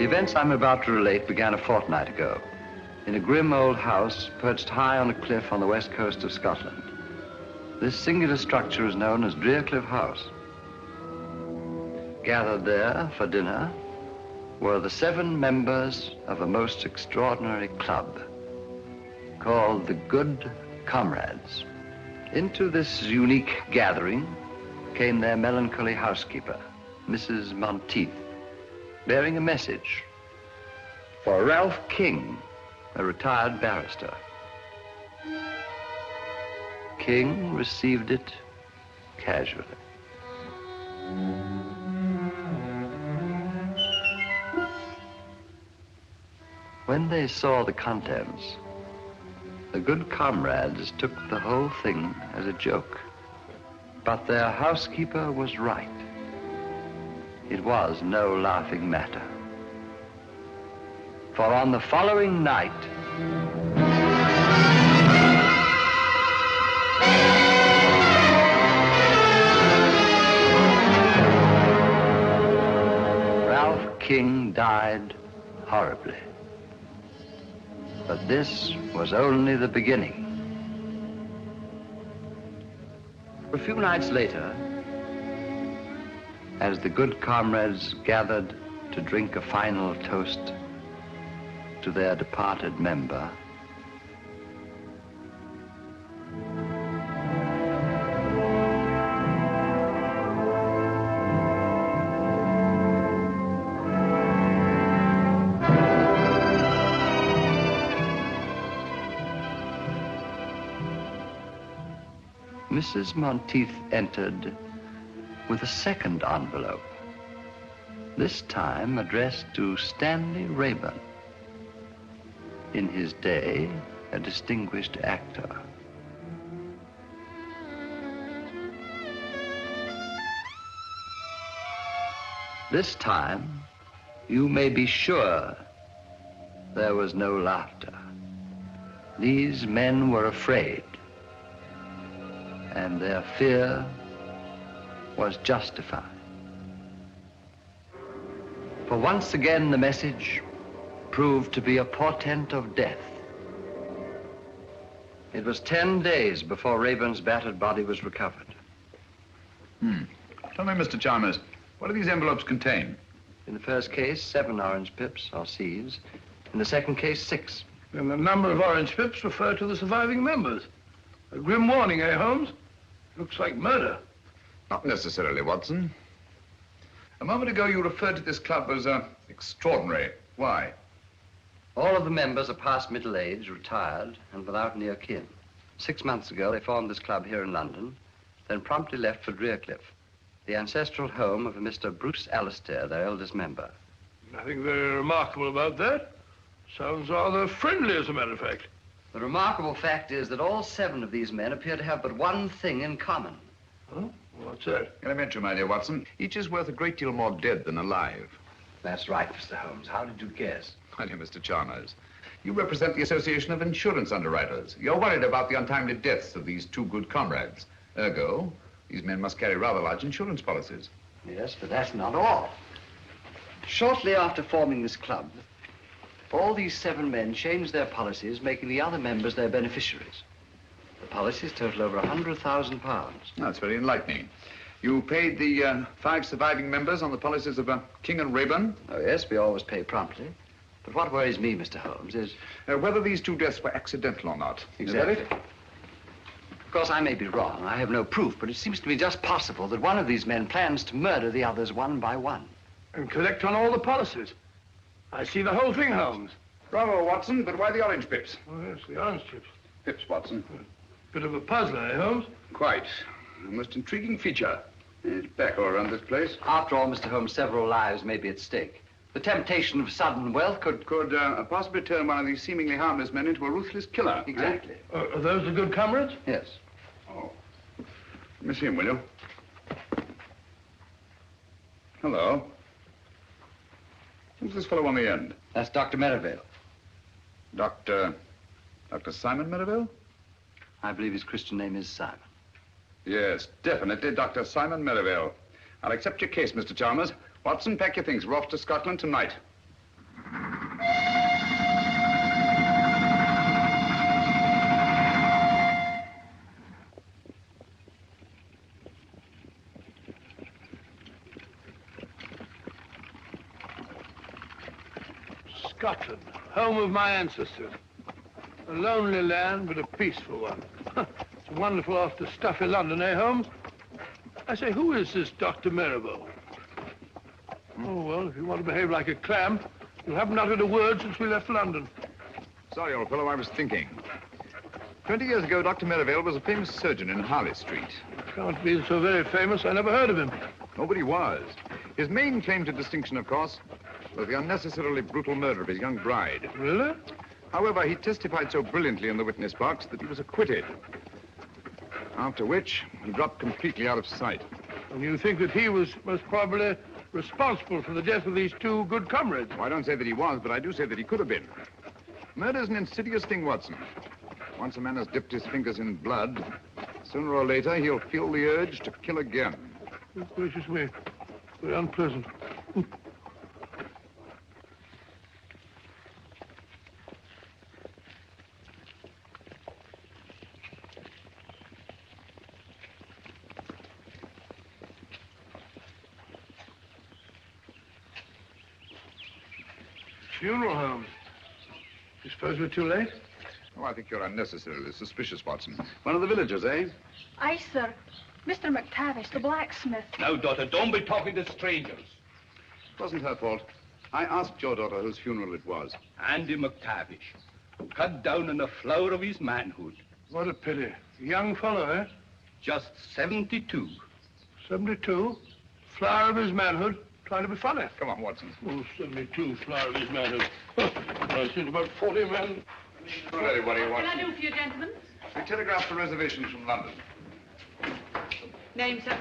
The events I'm about to relate began a fortnight ago in a grim old house perched high on a cliff on the west coast of Scotland. This singular structure is known as Cliff House. Gathered there for dinner were the 7 members of a most extraordinary club called the Good Comrades. Into this unique gathering came their melancholy housekeeper, Mrs. Monteith, bearing a message for Ralph King, a retired barrister. King received it casually. When they saw the contents, the Good Comrades took the whole thing as a joke. But their housekeeper was right. It was no laughing matter. For on the following night, Ralph King died horribly. But this was only the beginning. A few nights later, as the Good Comrades gathered to drink a final toast to their departed member, Mrs. Monteith entered with a second envelope, this time addressed to Stanley Rathbone, in his day a distinguished actor. This time, you may be sure there was no laughter. These men were afraid, and their fear was justified. For once again, the message proved to be a portent of death. It was 10 days before Rathbone's battered body was recovered. Tell me, Mr. Chalmers, what do these envelopes contain? In the first case, 7 orange pips, or C's. In the second case, 6. And the number of orange pips refer to the surviving members. A grim warning, eh, Holmes? Looks like murder. Not necessarily, Watson. A moment ago, you referred to this club as extraordinary. Why? All of the members are past middle age, retired, and without near kin. 6 months ago, they formed this club here in London, then promptly left for Cliff, the ancestral home of a Mr. Bruce Alastair, their eldest member. Nothing very remarkable about that. Sounds rather friendly, as a matter of fact. The remarkable fact is that all 7 of these men appear to have but one thing in common. Huh? What's that? Elementary, my dear Watson. Each is worth a great deal more dead than alive. That's right, Mr. Holmes. How did you guess? My dear Mr. Chalmers, you represent the Association of Insurance Underwriters. You're worried about the untimely deaths of these 2 good comrades. Ergo, these men must carry rather large insurance policies. Yes, but that's not all. Shortly after forming this club, all these 7 men changed their policies, making the other members their beneficiaries. The policies total over £100,000. That's very enlightening. You paid the 5 surviving members on the policies of King and Rathbone? Oh, yes, we always pay promptly. But what worries me, Mr. Holmes, is... whether these 2 deaths were accidental or not. Exactly. Is that it? Of course, I may be wrong. I have no proof, but it seems to me just possible that one of these men plans to murder the others one by one. And collect on all the policies. I see the whole thing, Holmes. Bravo, Watson, but why the orange pips? Oh, yes, the orange chips. Pips, Watson. Bit of a puzzler, eh, Holmes? Quite. A most intriguing feature. It's back all around this place. After all, Mr. Holmes, several lives may be at stake. The temptation of sudden wealth could possibly turn one of these seemingly harmless men into a ruthless killer. Exactly. Are those the Good Comrades? Yes. Oh. Let me see him, will you? Hello. Who's this fellow on the end? That's Dr. Merivale. Dr. Simon Merivale? I believe his Christian name is Simon. Yes, definitely, Dr. Simon Merivale. I'll accept your case, Mr. Chalmers. Watson, pack your things. We're off to Scotland tonight. Scotland, home of my ancestors. A lonely land, but a peaceful one. It's wonderful after stuffy London, eh, Holmes? I say, who is this Dr. Merivale? Oh, well, if you want to behave like a clam, you haven't uttered a word since we left London. Sorry, old fellow, I was thinking. 20 years ago, Dr. Merivale was a famous surgeon in Harley Street. Can't be so very famous. I never heard of him. Nobody was. His main claim to distinction, of course, was the unnecessarily brutal murder of his young bride. Really? However, he testified so brilliantly in the witness box that he was acquitted. After which, he dropped completely out of sight. And you think that he was most probably responsible for the death of these two good comrades? Well, I don't say that he was, but I do say that he could have been. Murder's an insidious thing, Watson. Once a man has dipped his fingers in blood, sooner or later he'll feel the urge to kill again. Oh, gracious me. Very unpleasant. Funeral home. You suppose we're too late? Oh, I think you're unnecessarily suspicious, Watson. One of the villagers, eh? Aye, sir. Mr. McTavish, the blacksmith. Now, daughter, don't be talking to strangers. It wasn't her fault. I asked your daughter whose funeral it was. Andy McTavish, cut down in the flower of his manhood. What a pity. Young fellow, eh? Just 72. 72? Flower of his manhood. Trying to be funny. Come on, Watson. Oh, 72, flower of his manhood. I think about 40 men. Ready, what do you want? What can I do for you, gentlemen? We telegraphed for reservations from London. Name, sir?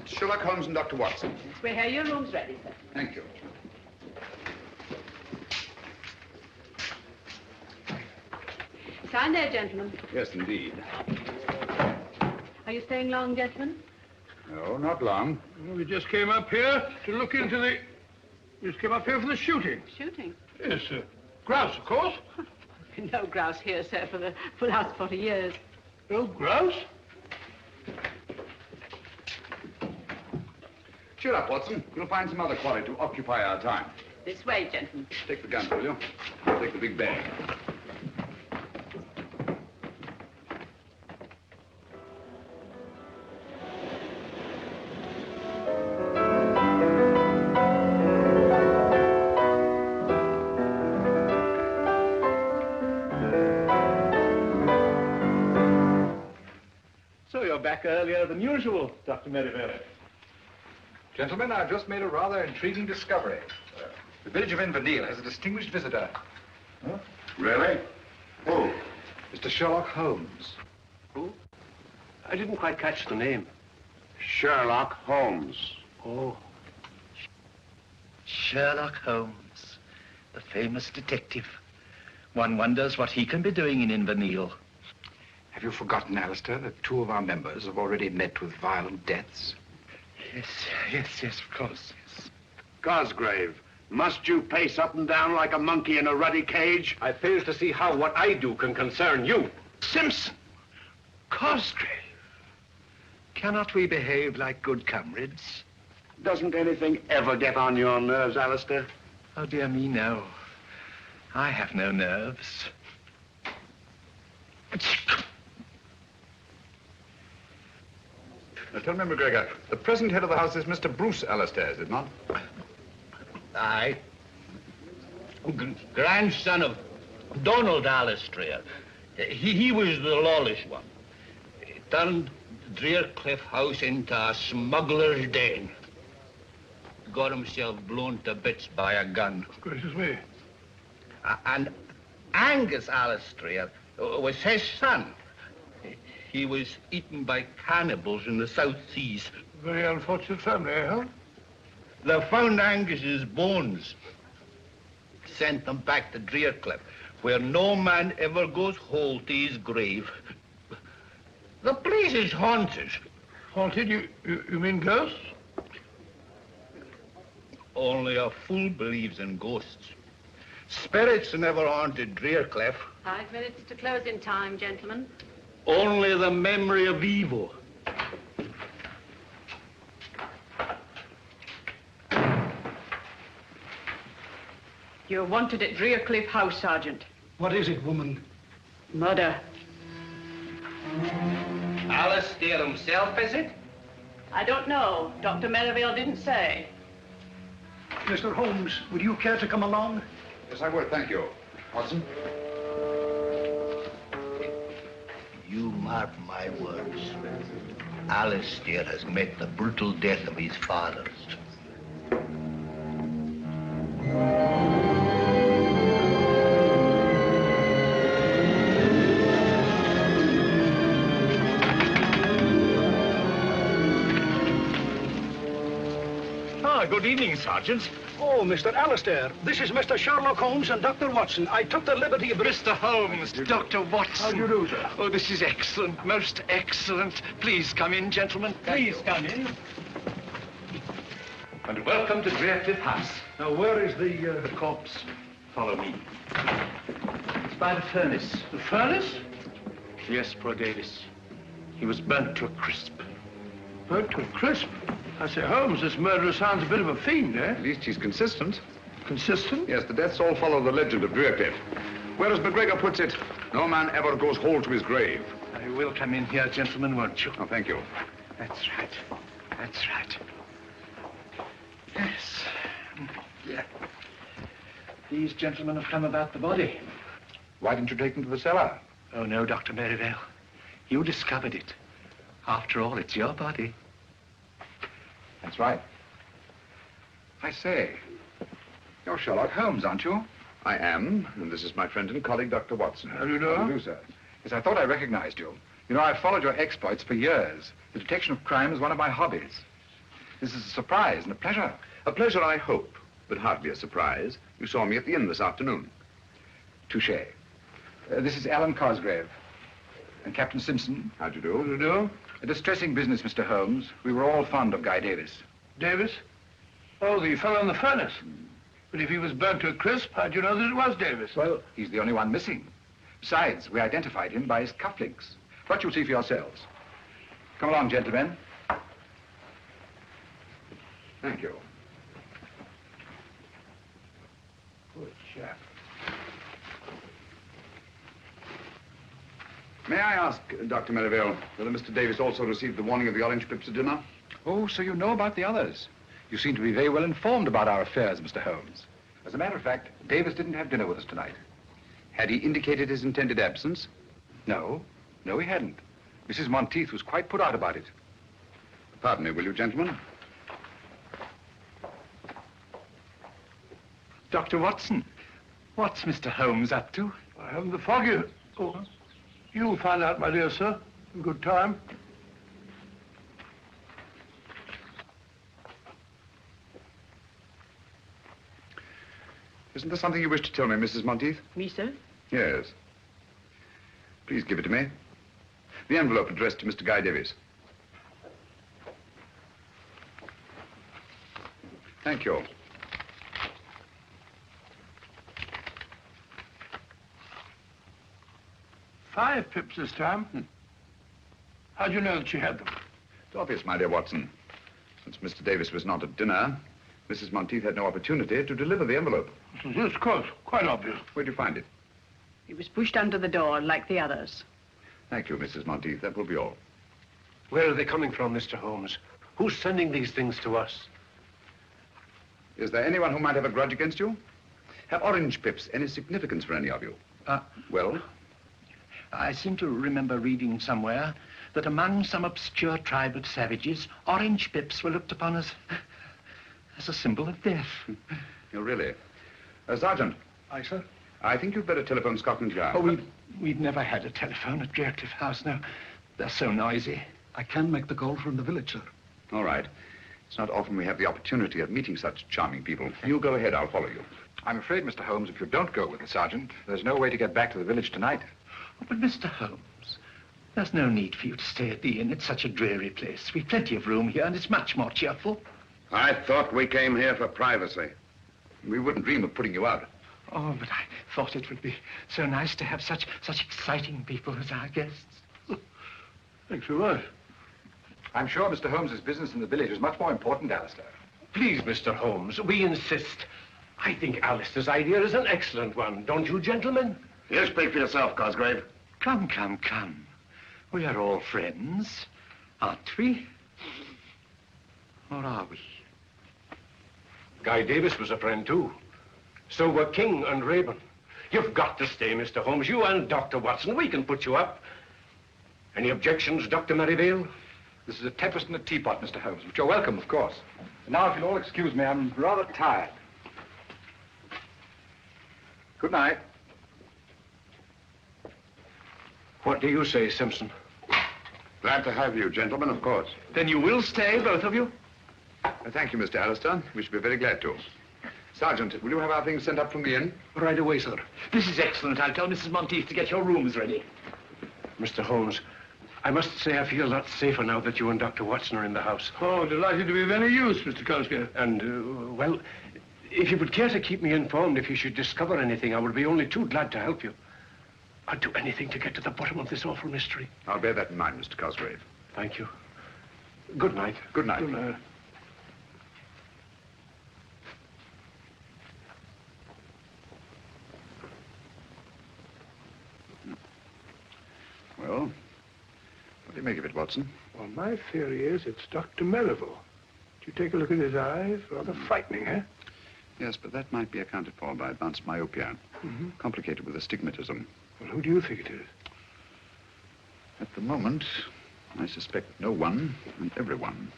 Sherlock Holmes and Dr. Watson. We're here. Your room's ready, sir. Thank you. Sign there, gentlemen. Yes, indeed. Are you staying long, gentlemen? No, not long. Well, we just came up here to look into the... We just came up here for the shooting. Shooting? Yes, sir. Grouse, of course. No grouse here, sir, for the last 40 years. No grouse? Cheer up, Watson. We'll find some other quarry to occupy our time. This way, gentlemen. Take the gun, will you? I'll take the big bag. So you're back earlier than usual, Dr. Merivale. Gentlemen, I've just made a rather intriguing discovery. The village of Inverness has a distinguished visitor. Huh? Really? Who? Mr. Sherlock Holmes. Who? I didn't quite catch the name. Sherlock Holmes. Oh. Sherlock Holmes, the famous detective. One wonders what he can be doing in Inverness. Have you forgotten, Alastair, that two of our members have already met with violent deaths? Yes, of course, yes. Cosgrave, must you pace up and down like a monkey in a ruddy cage? I fail to see how what I do can concern you. Simpson! Cosgrave! Cannot we behave like good comrades? Doesn't anything ever get on your nerves, Alastair? Oh, dear me, no. I have no nerves. Now, tell me, McGregor, the present head of the house is Mr. Bruce Alastair, is it not? Aye. Grandson of Donald Alastair. He was the lawless one. He turned Drearcliff House into a smuggler's den. Got himself blown to bits by a gun. Gracious me. And Angus Alastair was his son. He was eaten by cannibals in the South Seas. Very unfortunate family, eh, Helen? They found Angus's bones. Sent them back to Drearcliff, where no man ever goes whole to his grave. The place is haunted. Haunted? You mean ghosts? Only a fool believes in ghosts. Spirits never haunted Drearcliff. 5 minutes to closing time, gentlemen. Only the memory of evil. You're wanted at Drearcliff House, Sergeant. What is it, woman? Murder. Alastair himself, is it? I don't know. Dr. Merivale didn't say. Mr. Holmes, would you care to come along? Yes, I would, thank you. Watson? You mark my words. Alastair has met the brutal death of his fathers. Good evening, Sergeant. Oh, Mr. Alastair, this is Mr. Sherlock Holmes and Dr. Watson. I took the liberty of... Mr. Holmes, Dr. Watson. How do you do, sir? Oh, this is excellent, most excellent. Please come in, gentlemen. Please come in. And welcome to Drearcliff House. Now, where is the corpse? Follow me. It's by the furnace. The furnace? Yes, poor Davis. He was burnt to a crisp. Burnt to a crisp? I say, Holmes, this murderer sounds a bit of a fiend, eh? At least he's consistent. Consistent? Yes, the deaths all follow the legend of Drearcliff. Whereas McGregor puts it, no man ever goes whole to his grave. You will come in here, gentlemen, won't you? Oh, thank you. That's right. That's right. Yes. Yeah. These gentlemen have come about the body. Why didn't you take them to the cellar? Oh, no, Dr. Merivale. You discovered it. After all, it's your body. That's right. I say, you're Sherlock Holmes, aren't you? I am, and this is my friend and colleague, Dr. Watson. How do you know? How do you do, sir? Yes, I thought I recognized you. You know, I've followed your exploits for years. The detection of crime is one of my hobbies. This is a surprise and a pleasure. A pleasure, I hope, but hardly a surprise. You saw me at the inn this afternoon. Touché. This is Alan Cosgrave. And Captain Simpson. How do you do? How do you do? A distressing business, Mr. Holmes. We were all fond of Guy Davis. Davis? Oh, the fellow in the furnace. But if he was burnt to a crisp, how'd you know that it was Davis? Well, he's the only one missing. Besides, we identified him by his cufflinks. But you'll see for yourselves. Come along, gentlemen. Thank you. Good chap. May I ask, Dr. Merivale, whether Mr. Davis also received the warning of the orange pips at dinner? Oh, so you know about the others. You seem to be very well informed about our affairs, Mr. Holmes. As a matter of fact, Davis didn't have dinner with us tonight. Had he indicated his intended absence? No. No, he hadn't. Mrs. Monteith was quite put out about it. Pardon me, will you, gentlemen? Dr. Watson, what's Mr. Holmes up to? I haven't the foggiest. Oh, you'll find out, my dear sir, in good time. Isn't there something you wish to tell me, Mrs. Monteith? Me, sir? Yes. Please give it to me. The envelope addressed to Mr. Guy Davis. Thank you. $5 pips this time. How'd you know that she had them? It's obvious, my dear Watson. Since Mr. Davis was not at dinner, Mrs. Monteith had no opportunity to deliver the envelope. Yes, of course. Quite obvious. Where'd you find it? It was pushed under the door like the others. Thank you, Mrs. Monteith. That will be all. Where are they coming from, Mr. Holmes? Who's sending these things to us? Is there anyone who might have a grudge against you? Have orange pips any significance for any of you? Well? I seem to remember reading somewhere that among some obscure tribe of savages, orange pips were looked upon as a symbol of death. Oh, really? Sergeant. Aye, sir? I think you'd better telephone Scotland Yard. Oh, we've never had a telephone at Drearcliff House now. They're so noisy. I can make the call from the village, sir. All right. It's not often we have the opportunity of meeting such charming people. You go ahead, I'll follow you. I'm afraid, Mr. Holmes, if you don't go with the sergeant, there's no way to get back to the village tonight. Oh, but Mr. Holmes, there's no need for you to stay at the inn. It's such a dreary place. We've plenty of room here, and it's much more cheerful. I thought we came here for privacy. We wouldn't dream of putting you out. Oh, but I thought it would be so nice to have such exciting people as our guests. Thanks very much. I'm sure Mr. Holmes's business in the village is much more important, Alastair. Please, Mr. Holmes, we insist. I think Alastair's idea is an excellent one, don't you, gentlemen? You speak for yourself, Cosgrave. Come, come, come. We are all friends, aren't we? Or are we? Guy Davis was a friend, too. So were King and Raeburn. You've got to stay, Mr. Holmes. You and Dr. Watson. We can put you up. Any objections, Dr. Merivale? This is a tempest in a teapot, Mr. Holmes, but you're welcome, of course. And now, if you'll all excuse me, I'm rather tired. Good night. What do you say, Simpson? Glad to have you, gentlemen, of course. Then you will stay, both of you? Thank you, Mr. Alastair. We should be very glad to. Sergeant, will you have our things sent up from the inn? Right away, sir. This is excellent. I'll tell Mrs. Monteith to get your rooms ready. Mr. Holmes, I must say I feel a lot safer now that you and Dr. Watson are in the house. Oh, delighted to be of any use, Mr. Cosgrave. And, well, if you would care to keep me informed if you should discover anything, I would be only too glad to help you. I'd do anything to get to the bottom of this awful mystery. I'll bear that in mind, Mr. Cosgrave. Thank you. Good night. Good night. Good night. Well, what do you make of it, Watson? Well, my theory is it's Dr. Merivale. Did you take a look at his eyes? Rather frightening, eh? Yes, but that might be accounted for by advanced myopia, complicated with astigmatism. Well, who do you think it is? At the moment, I suspect no one and everyone.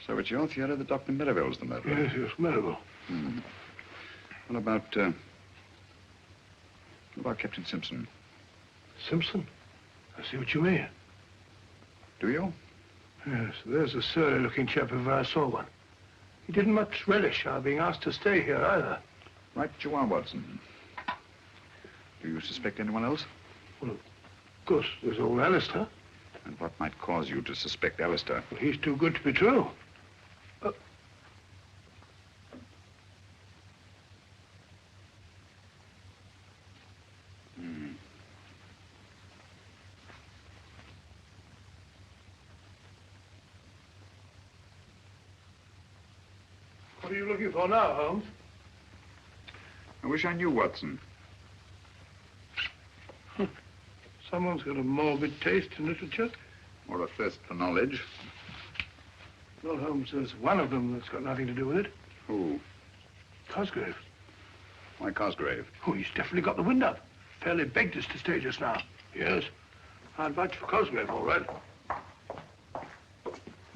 So it's your theory that Dr. Merivale's the murderer? Yes, Merivale. What about Captain Simpson? Simpson? I see what you mean. Do you? Yes, there's a surly-looking chap if I saw one. He didn't much relish our being asked to stay here, either. Right you are, Watson. Do you suspect anyone else? Well, of course, there's old Alastair. And what might cause you to suspect Alastair? Well, he's too good to be true. What are you looking for now, Holmes? I wish I knew, Watson. Someone's got a morbid taste in literature. Or a thirst for knowledge. Well, Holmes, there's one of them that's got nothing to do with it. Who? Cosgrave. Why Cosgrave? Oh, he's definitely got the wind up. Fairly begged us to stay just now. Yes. I'd vouch for Cosgrave, all right.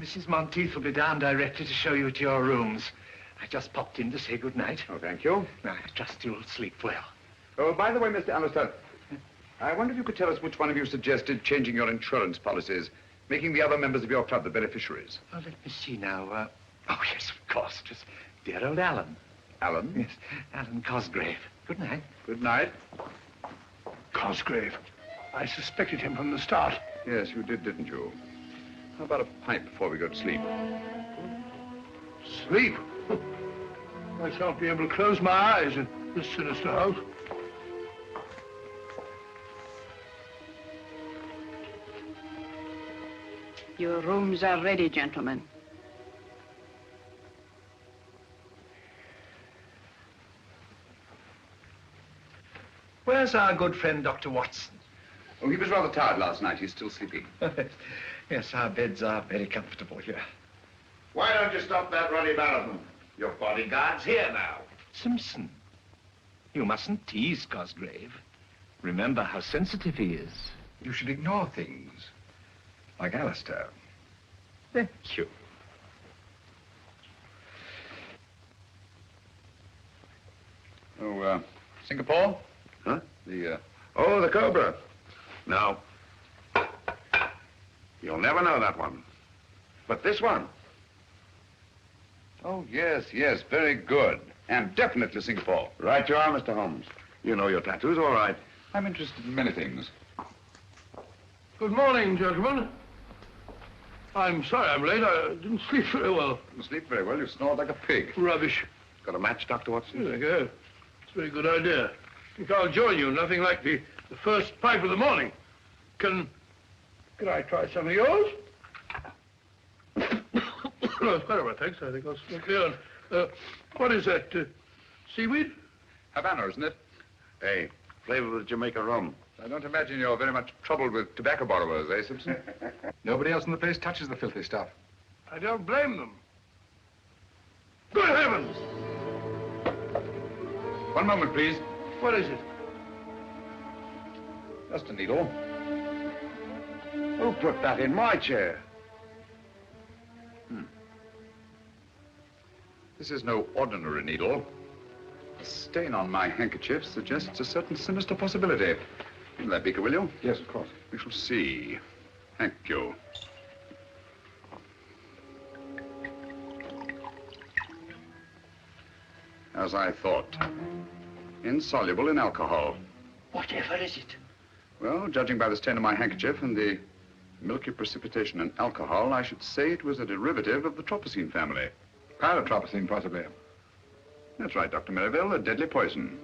Mrs. Monteith will be down directly to show you to your rooms. I just popped in to say good night. Oh, thank you. I trust you'll sleep well. Oh, by the way, Mr. Alastair, I wonder if you could tell us which one of you suggested changing your insurance policies, making the other members of your club the beneficiaries. Oh, let me see now. Oh, yes, of course. It was dear old Alan. Alan? Yes, Alan Cosgrave. Good night. Good night. Cosgrave. I suspected him from the start. Yes, you did, didn't you? How about a pipe before we go to sleep? Sleep? I shan't be able to close my eyes in this sinister house. Your rooms are ready, gentlemen. Where's our good friend, Dr. Watson? Oh, he was rather tired last night. He's still sleeping. Yes, our beds are very comfortable here. Why don't you stop that ruddy marathon? Your bodyguard's here now. Simpson, you mustn't tease Cosgrave. Remember how sensitive he is. You should ignore things. Like Alastair. Thank you. Oh, Singapore? Huh? The Oh, the Cobra. No. You'll never know that one. But this one. Oh, yes, yes, very good. And definitely Singapore. Right you are, Mr. Holmes. You know your tattoos, all right. I'm interested in many things. Good morning, gentlemen. I'm sorry I'm late. I didn't sleep very well. You sleep very well. You snored like a pig. Rubbish. Got a match, Dr. Watson? There you go. It's a very good idea. I think I'll join you. Nothing like the first pipe of the morning. Can I try some of yours? No, it's quite all right, thanks. I think I'll smoke the other. What is that? Seaweed? Havana, isn't it? Hey, flavor of the Jamaica rum. I don't imagine you're very much troubled with tobacco borrowers, eh, Simpson? Nobody else in the place touches the filthy stuff. I don't blame them. Good heavens! One moment, please. What is it? Just a needle. Who put that in my chair? This is no ordinary needle. A stain on my handkerchief suggests a certain sinister possibility. Give that beaker, will you? Yes, of course. We shall see. Thank you. As I thought. Insoluble in alcohol. Whatever is it? Well, judging by the stain on my handkerchief and the milky precipitation in alcohol, I should say it was a derivative of the tropicine family. Pyrotropicine, possibly. That's right, Dr. Merivale, a deadly poison.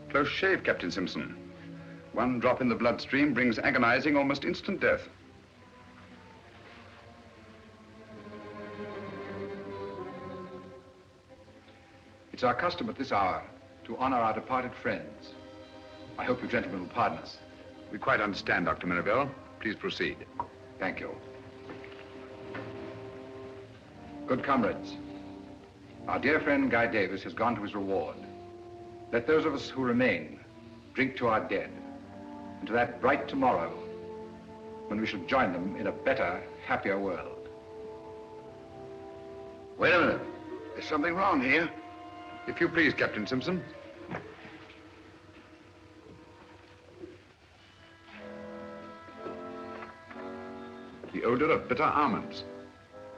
Close shave, Captain Simpson. One drop in the bloodstream brings agonizing, almost instant death. It's our custom at this hour to honor our departed friends. I hope you gentlemen will pardon us. We quite understand, Dr. Merivale. Please proceed. Thank you. Good comrades, our dear friend Guy Davis has gone to his reward. Let those of us who remain drink to our dead and to that bright tomorrow when we shall join them in a better, happier world. Wait a minute. There's something wrong here. If you please, Captain Simpson. The odor of bitter almonds.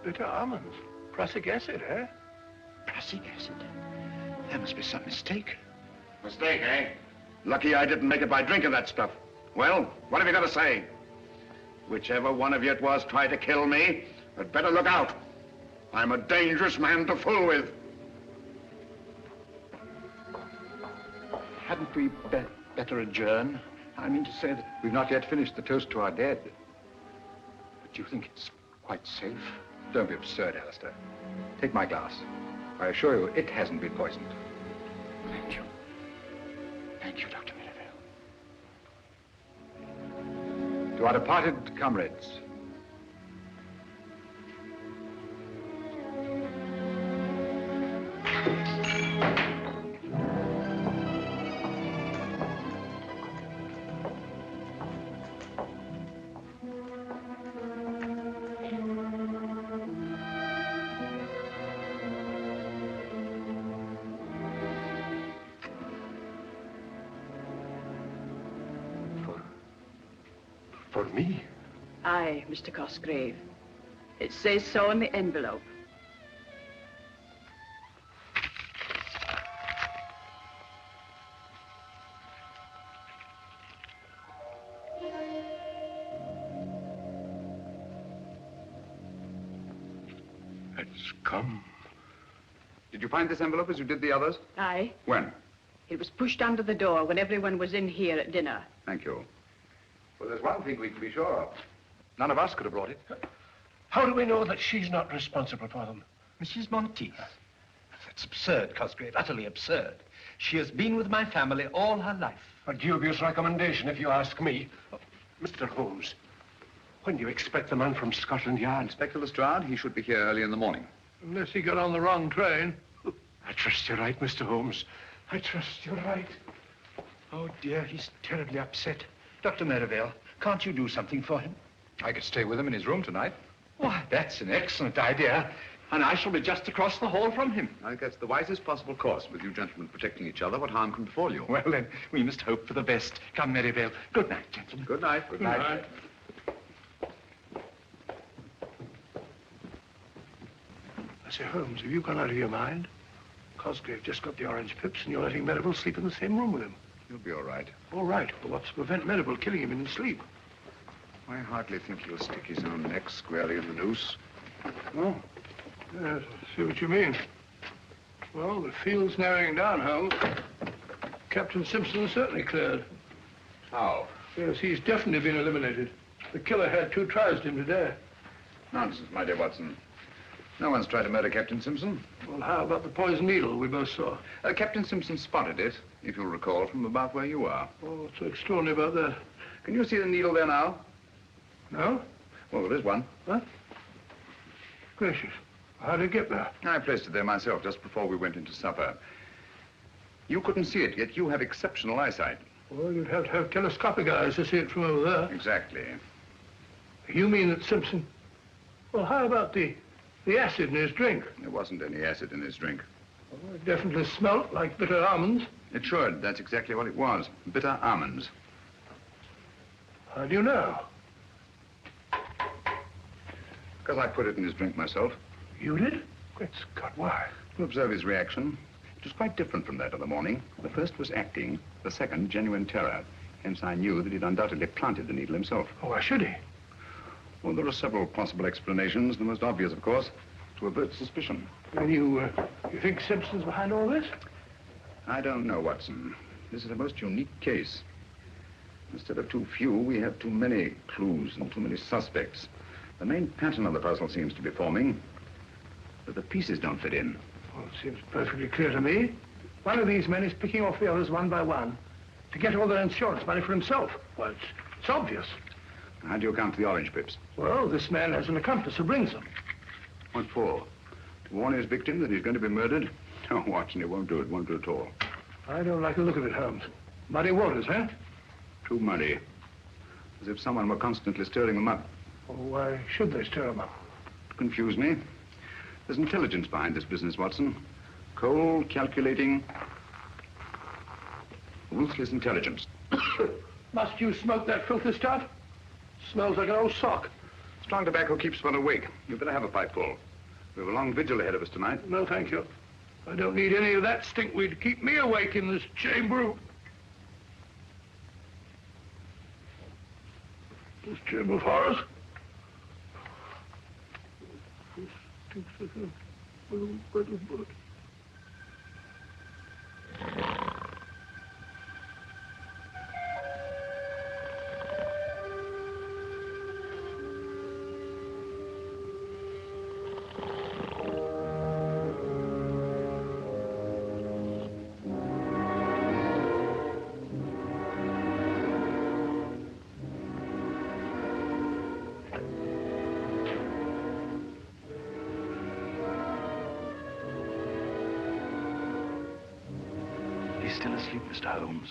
Bitter almonds? Prussic acid, eh? Prussic acid? There must be some mistake. Mistake, eh? Lucky I didn't make it by drinking that stuff. Well, what have you got to say? Whichever one of you it was tried to kill me, had better look out. I'm a dangerous man to fool with. Hadn't we better adjourn? I mean to say that we've not yet finished the toast to our dead. But do you think it's quite safe? Don't be absurd, Alastair. Take my glass. I assure you, it hasn't been poisoned. Thank you. Thank you, Dr. Merivale. To our departed comrades. For me? Aye, Mr. Cosgrave. It says so in the envelope. It's come. Did you find this envelope as you did the others? Aye. When? It was pushed under the door when everyone was in here at dinner. Thank you. Well, there's one thing we can be sure of. None of us could have brought it. How do we know that she's not responsible for them? Mrs. Monteith. That's absurd, Cosgrave, utterly absurd. She has been with my family all her life. A dubious recommendation, if you ask me. Mr. Holmes, when do you expect the man from Scotland Yard? Inspector Lestrade, he should be here early in the morning. Unless he got on the wrong train. I trust you're right, Mr. Holmes. I trust you're right. Oh, dear, he's terribly upset. Dr. Merivale, can't you do something for him? I could stay with him in his room tonight. Why, that's an excellent idea. And I shall be just across the hall from him. I think that's the wisest possible course. With you gentlemen protecting each other, what harm can befall you? Well, then, we must hope for the best. Come, Merivale. Good night, gentlemen. Good night. Good night. I say, Holmes, have you gone out of your mind? Cosgrave just got the orange pips and you're letting Merivale sleep in the same room with him. You'll be all right. All right, but what's to prevent Merivale killing him in his sleep? I hardly think he'll stick his own neck squarely in the noose. Oh, yes, I see what you mean. Well, the field's narrowing down, Holmes. Captain Simpson is certainly cleared. How? Yes, he's definitely been eliminated. The killer had 2 tries at him today. Nonsense, my dear Watson. No one's tried to murder Captain Simpson. Well, how about the poison needle we both saw? Captain Simpson spotted it, if you'll recall, from about where you are. Oh, what's so extraordinary about that? Can you see the needle there now? No? Well, there is one. What? Gracious. How did it get there? I placed it there myself just before we went into supper. You couldn't see it, yet you have exceptional eyesight. Well, you'd have to have telescopic eyes to see it from over there. Exactly. You mean that Simpson... Well, how about the acid in his drink? There wasn't any acid in his drink. Well, it definitely smelt like bitter almonds. It should. That's exactly what it was. Bitter almonds. How do you know? Because I put it in his drink myself. You did? Great Scott, why? To observe his reaction. It was quite different from that of the morning. The first was acting, the second genuine terror. Hence I knew that he'd undoubtedly planted the needle himself. Oh, why should he? Well, there are several possible explanations. The most obvious, of course, to avert suspicion. And you think Simpson's behind all this? I don't know, Watson. This is a most unique case. Instead of too few, we have too many clues and too many suspects. The main pattern of the puzzle seems to be forming, but the pieces don't fit in. Well, it seems perfectly clear to me. One of these men is picking off the others one by one to get all their insurance money for himself. Well, it's obvious. How do you account for the orange pips? Well, this man has an accomplice who brings them. What for? To warn his victim that he's going to be murdered? No, Watson, it won't do it. Won't do at all. I don't like the look of it, Holmes. Muddy waters, huh? Too muddy. As if someone were constantly stirring them up. Well, why should they stir them up? To confuse me. There's intelligence behind this business, Watson. Cold, calculating, ruthless intelligence. Must you smoke that filthy stuff? Smells like an old sock. Strong tobacco keeps one awake. You'd better have a pipeful. We have a long vigil ahead of us tonight. No, thank you. I don't need any of that stinkweed to keep me awake in this chamber. This chamber of horrors. This stinks like a little bit of blood. He's still asleep, Mr. Holmes.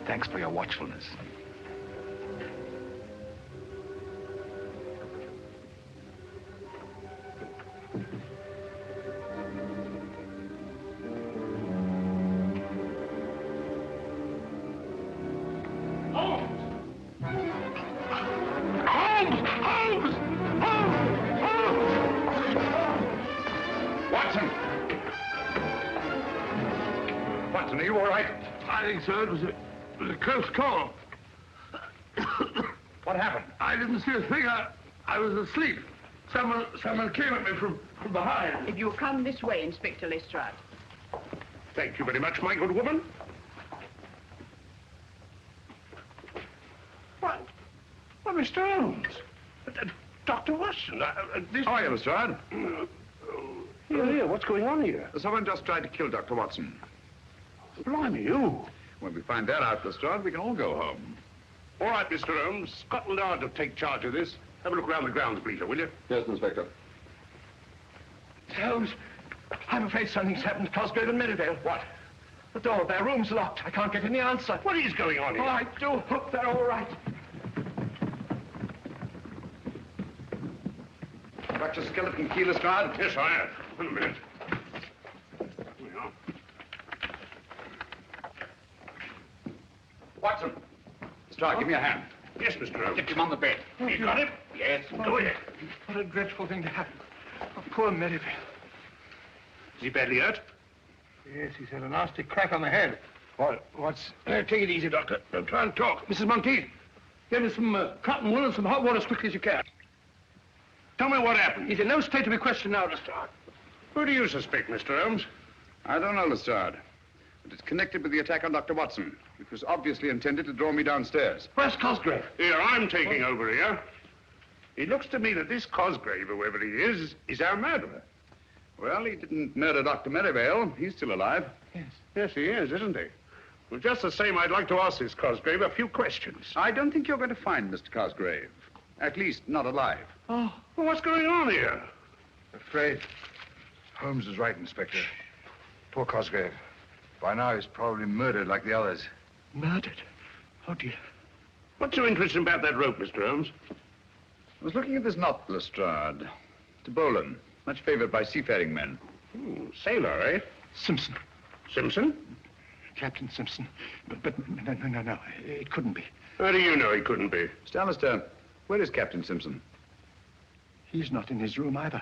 Thanks for your watchfulness. Are you all right? I think so. It was a close call. What happened? I didn't see a thing. I was asleep. Someone came at me from behind. If you'll come this way, Inspector Lestrade. Thank you very much, my good woman. What? Well, Mr. Holmes. Dr. Watson. How are you, Lestrade? Here, what's going on here? Someone just tried to kill Dr. Watson. Blimey, you. When we find that out, Lestrade, we can all go home. All right, Mr. Holmes. Scotland Yard will take charge of this. Have a look around the grounds, please, will you? Yes, Inspector. Holmes, I'm afraid something's happened to Cosgrave and Merivale. What? The door of their room's locked. I can't get any answer. What is going on here? Oh, I do hope they're all right. Got your skeleton key, Lestrade? Yes, I have. Wait a minute. Here we are. Watson. Lestrade, give me a hand. Yes, Mr. Holmes. Get him on the bed. You got it? Yes. Go ahead. What a dreadful thing to happen. Oh, poor Merivale. Is he badly hurt? Yes, he's had a nasty crack on the head. What's... take it easy, Doctor. Don't try and talk. Mrs. Monteith, get me some cotton wool and some hot water as quickly as you can. Tell me what happened. He's in no state to be questioned now, Lestrade. Who do you suspect, Mr. Holmes? I don't know, Lestrade. But it's connected with the attack on Dr. Watson. It was obviously intended to draw me downstairs. Where's Cosgrave? Here, I'm taking over here. It looks to me that this Cosgrave, whoever he is our murderer. Well, he didn't murder Dr. Merivale. He's still alive. Yes. Yes, he is, isn't he? Well, just the same, I'd like to ask this Cosgrave a few questions. I don't think you're going to find Mr. Cosgrave. At least, not alive. Oh, well, what's going on here? Afraid Holmes is right, Inspector. Poor Cosgrave. By now, he's probably murdered like the others. Murdered? Oh, dear. What's so interesting about that rope, Mr. Holmes? I was looking at this knot, Lestrade. It's a bowline, much favored by seafaring men. Sailor, eh? Simpson. Simpson? Captain Simpson. But no. It couldn't be. How do you know he couldn't be? Mr. Alastair, where is Captain Simpson? He's not in his room either.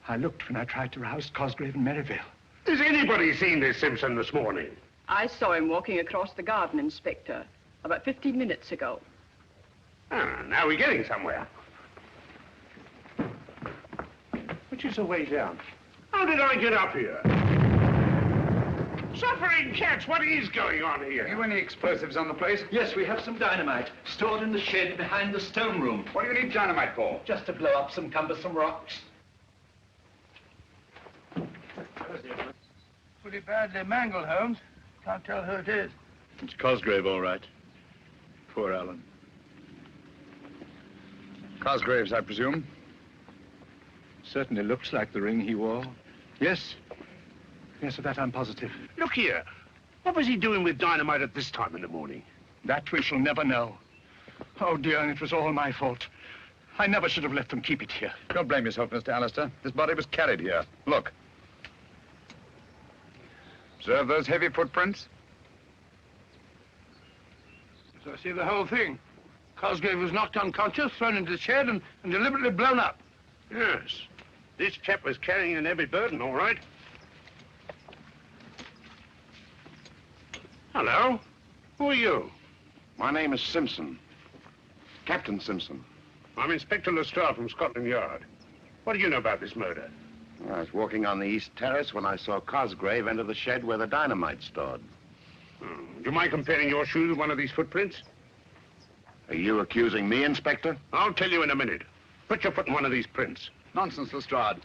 I looked when I tried to rouse Cosgrave and Merivale. Has anybody seen this Simpson this morning? I saw him walking across the garden, Inspector, about 15 minutes ago. Ah, now we're getting somewhere. Which is the way down? How did I get up here? Suffering cats, what is going on here? Have you any explosives on the place? Yes, we have some dynamite stored in the shed behind the stone room. What do you need dynamite for? Just to blow up some cumbersome rocks. Pretty badly mangled, Holmes. Can't tell who it is. It's Cosgrave, all right. Poor Alan. Cosgrave's, I presume? Certainly looks like the ring he wore. Yes. Yes, of that I'm positive. Look here. What was he doing with dynamite at this time in the morning? That we shall never know. Oh, dear, and it was all my fault. I never should have let them keep it here. Don't blame yourself, Mr. Alastair. This body was carried here. Look. Observe those heavy footprints? So I see the whole thing. Cosgrave was knocked unconscious, thrown into the shed, and deliberately blown up. Yes. This chap was carrying an heavy burden, all right. Hello. Who are you? My name is Simpson. Captain Simpson. I'm Inspector Lestrade from Scotland Yard. What do you know about this murder? I was walking on the east terrace when I saw Cosgrave enter the shed where the dynamite's stored. Do you mind comparing your shoes with one of these footprints? Are you accusing me, Inspector? I'll tell you in a minute. Put your foot in one of these prints. Nonsense, Lestrade.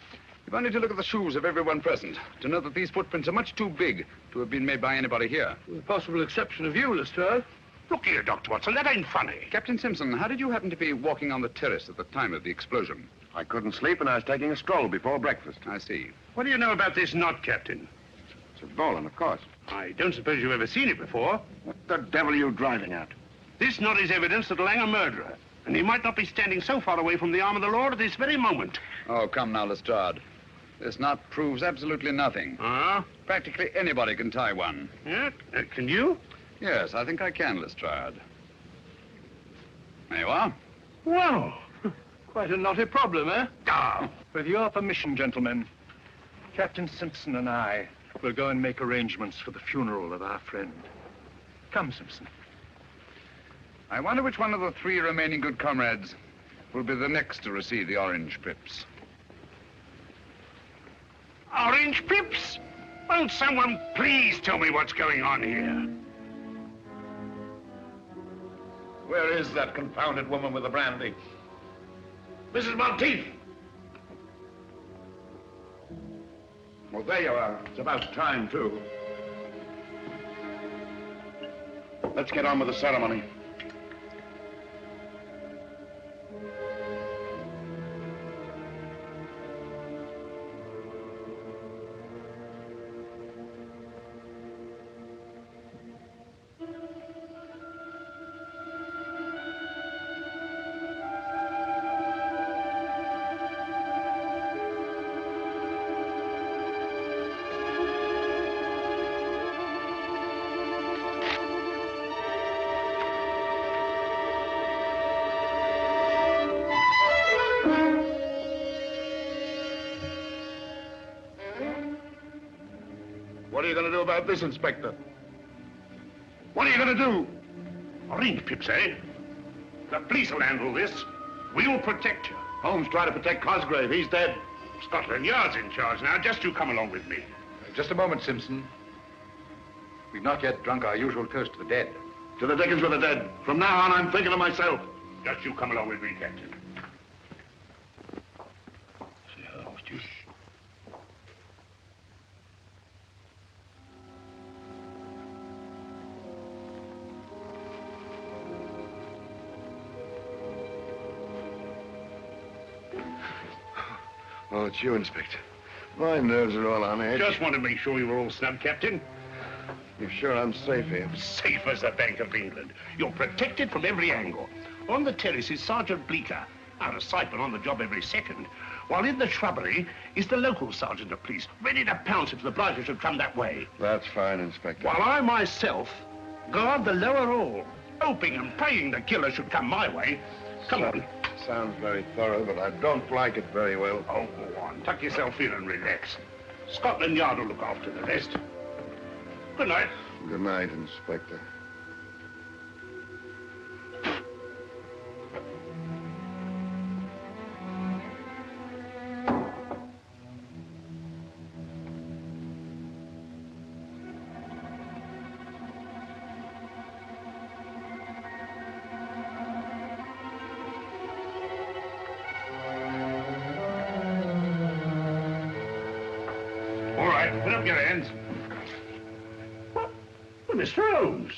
You've only to look at the shoes of everyone present to know that these footprints are much too big to have been made by anybody here. With the possible exception of you, Lestrade. Look here, Dr. Watson, that ain't funny. Captain Simpson, how did you happen to be walking on the terrace at the time of the explosion? I couldn't sleep and I was taking a stroll before breakfast. I see. What do you know about this knot, Captain? It's a bowline, of course. I don't suppose you've ever seen it before. What the devil are you driving at? This knot is evidence that'll hang a murderer. And he might not be standing so far away from the arm of the law at this very moment. Oh, come now, Lestrade. This knot proves absolutely nothing. Ah? Practically anybody can tie one. Yeah? Can you? Yes, I think I can, Lestrade. There you are. Well, quite a knotty problem, eh? Ah. With your permission, gentlemen, Captain Simpson and I will go and make arrangements for the funeral of our friend. Come, Simpson. I wonder which one of the 3 remaining good comrades will be the next to receive the orange pips. Orange pips? Won't someone please tell me what's going on here? Where is that confounded woman with the brandy? Mrs. Monteith! Well, there you are. It's about time, too. Let's get on with the ceremony. What are you going to do about this, Inspector? What are you going to do? Orange pips, eh? The police will handle this. We'll protect you. Holmes tried to protect Cosgrave. He's dead. Scotland Yard's in charge now. Just you come along with me. Just a moment, Simpson. We've not yet drunk our usual toast to the dead. To the dickens with the dead. From now on, I'm thinking of myself. Just you come along with me, Captain. Oh, it's you, Inspector. My nerves are all on edge. Just want to make sure you were all snug, Captain. You're sure I'm safe here? Safe as the Bank of England. You're protected from every angle. On the terrace is Sergeant Bleecker, out of sight but on the job every second. While in the shrubbery is the local sergeant of police, ready to pounce if the blighter should come that way. That's fine, Inspector. While I myself guard the lower hall, hoping and praying the killer should come my way. Come on. Sounds very thorough, but I don't like it very well. Oh, go on. Tuck yourself in and relax. Scotland Yard will look after the rest. Good night. Good night, Inspector. All right, put up your hands. Mr. Holmes.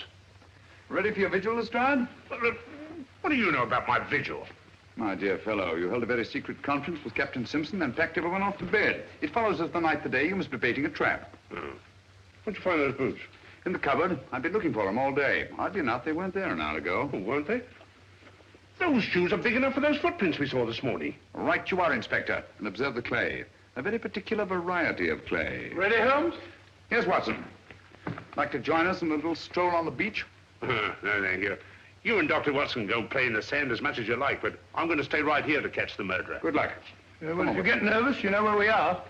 Ready for your vigil, Lestrade? What do you know about my vigil? My dear fellow, you held a very secret conference with Captain Simpson and packed everyone off to bed. It follows as the night the day you must be baiting a trap. Where'd you find those boots? In the cupboard. I've been looking for them all day. Oddly enough, they weren't there an hour ago. Oh, weren't they? Those shoes are big enough for those footprints we saw this morning. Right you are, Inspector. And observe the clay. A very particular variety of clay. Ready, Holmes? Yes, Watson. Like to join us in a little stroll on the beach? No, thank you. You and Dr. Watson go play in the sand as much as you like, but I'm going to stay right here to catch the murderer. Good luck. Well, if you get nervous, you know where we are.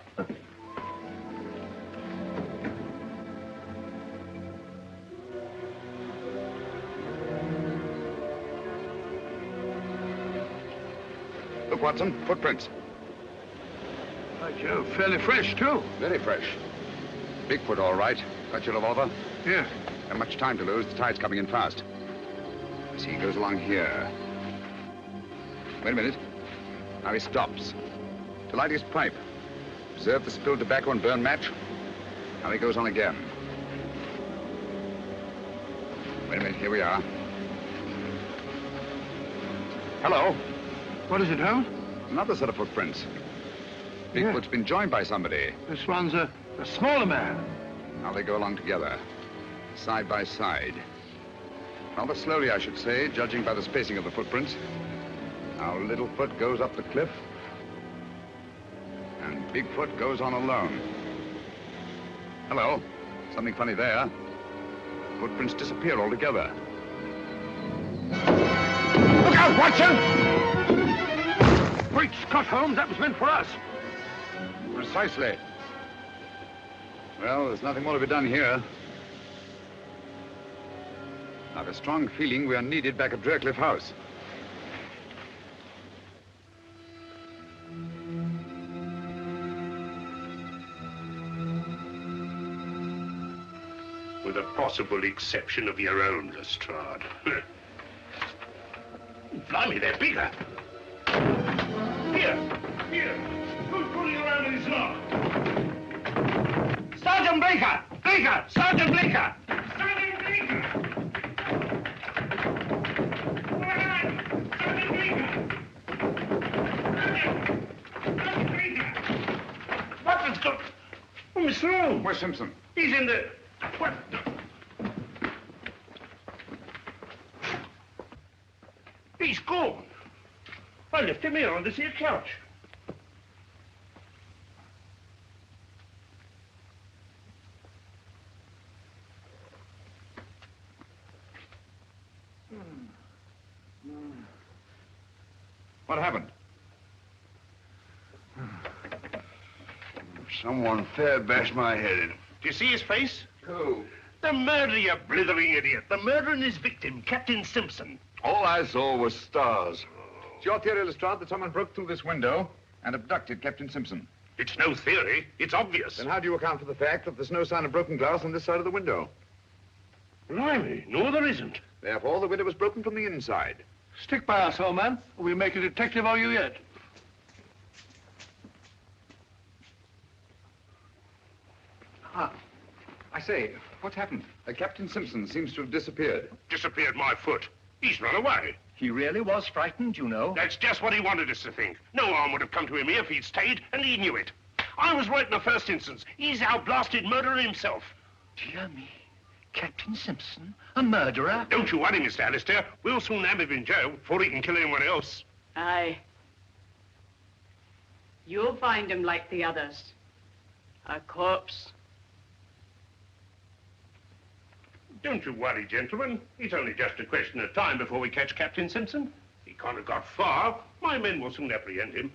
Look, Watson, footprints. By Jove, fairly fresh, too. Very fresh. Bigfoot, all right. Got your revolver? Yeah. Not much time to lose. The tide's coming in fast. I see he goes along here. Wait a minute. Now he stops. To light his pipe. Observe the spilled tobacco and burn match. Now he goes on again. Wait a minute. Here we are. Hello. What is it, Holmes? Another set of footprints. Bigfoot's been joined by somebody. This one's a smaller man. Now they go along together, side by side. Rather slowly, I should say, judging by the spacing of the footprints. Now Littlefoot goes up the cliff, and Bigfoot goes on alone. Hello. Something funny there. Footprints disappear altogether. Look out, Watson! Great Scott, Holmes, that was meant for us. Precisely. Well, there's nothing more to be done here. I have a strong feeling we are needed back at Draycliffe House. With a possible exception of your own, Lestrade. Blimey, they're bigger. Here. Who's pulling around in this lock? Sergeant Bleecker! Sergeant Bleecker! Sergeant Bleecker! Sergeant Bleecker! What has got... Oh, Mr. Holmes. Where's Simpson? He's in the... What? He's gone. I left him here on this here couch. What happened? Someone fair bashed my head in. Do you see his face? Who? The murderer, you blithering idiot. The murderer and his victim, Captain Simpson. All I saw was stars. It's your theory, Lestrade, that someone broke through this window and abducted Captain Simpson. It's no theory. It's obvious. Then how do you account for the fact that there's no sign of broken glass on this side of the window? Blimey, no, there isn't. Therefore, the window was broken from the inside. Stick by us, old man. We'll make a detective of you yet. I say, what's happened? Captain Simpson seems to have disappeared. Disappeared my foot. He's run away. He really was frightened, you know. That's just what he wanted us to think. No harm would have come to him here if he'd stayed, and he knew it. I was right in the first instance. He's our blasted murderer himself. Dear me. Captain Simpson, a murderer? Don't you worry, Mr. Alastair. We'll soon have him in jail before he can kill anyone else. Aye. You'll find him like the others. A corpse. Don't you worry, gentlemen. It's only just a question of time before we catch Captain Simpson. He can't have got far. My men will soon apprehend him.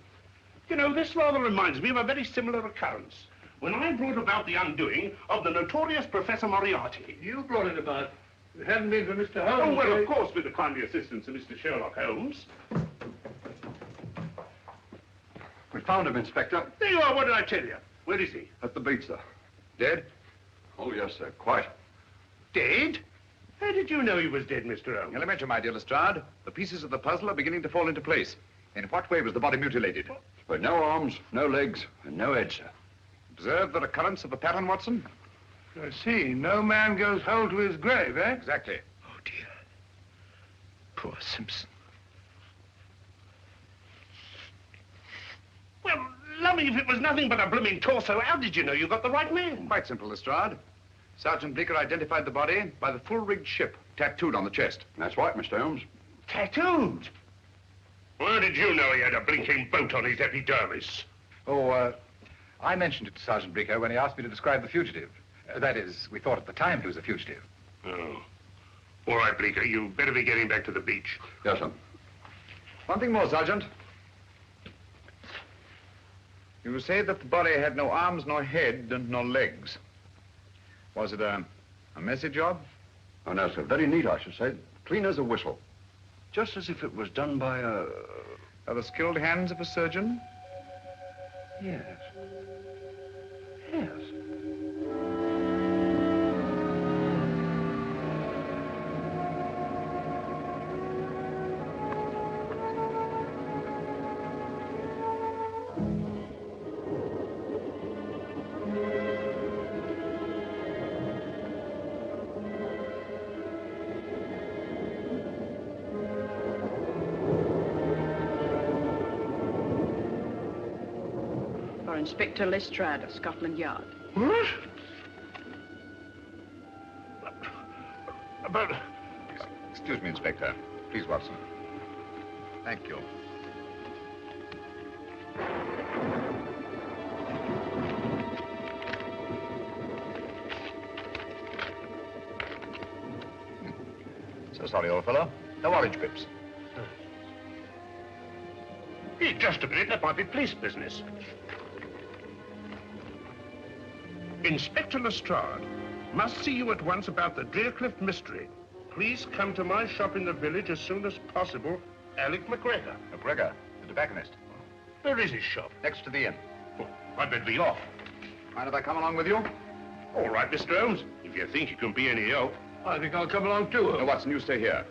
You know, this rather reminds me of a very similar occurrence. When I brought about the undoing of the notorious Professor Moriarty. You brought it about. If it hadn't been for Mr. Holmes... Oh, well, of course, with the kindly assistance of Mr. Sherlock Holmes. We found him, Inspector. There you are. What did I tell you? Where is he? At the beach, sir. Dead? Oh, yes, sir. Quite. Dead? How did you know he was dead, Mr. Holmes? Elementary, my dear Lestrade. The pieces of the puzzle are beginning to fall into place. In what way was the body mutilated? With no arms, no legs, and no head, sir. Observe the recurrence of the pattern, Watson? I see. No man goes whole to his grave, eh? Exactly. Oh, dear. Poor Simpson. Well, lummy, if it was nothing but a blooming torso, how did you know you got the right man? Quite simple, Lestrade. Sergeant Bleecker identified the body by the full-rigged ship tattooed on the chest. That's right, Mr. Holmes. Tattooed? How did you know he had a blinking boat on his epidermis? Oh, I mentioned it to Sergeant Bleecker when he asked me to describe the fugitive. That is, we thought at the time he was a fugitive. Oh. All right, Bleecker, you better be getting back to the beach. Yes, sir. One thing more, Sergeant. You say that the body had no arms, nor head, and no legs. Was it a messy job? Oh, no, sir. Very neat, I should say. Clean as a whistle. Just as if it was done by a... Are the skilled hands of a surgeon? Yes. Yes. Inspector Lestrade of Scotland Yard. What? But... Excuse me, Inspector. Please, Watson. Thank you. So sorry, old fellow. No orange pips. Hey, just a minute. That might be police business. Inspector Lestrade, must see you at once about the Drearcliff mystery. Please come to my shop in the village as soon as possible. Alec McGregor. McGregor, the tobacconist. Where is his shop? Next to the inn. Oh, I'd better be off. Mind if I come along with you? All right, Mr. Holmes. If you think you can be any help. I think I'll come along too. No, Watson, you stay here.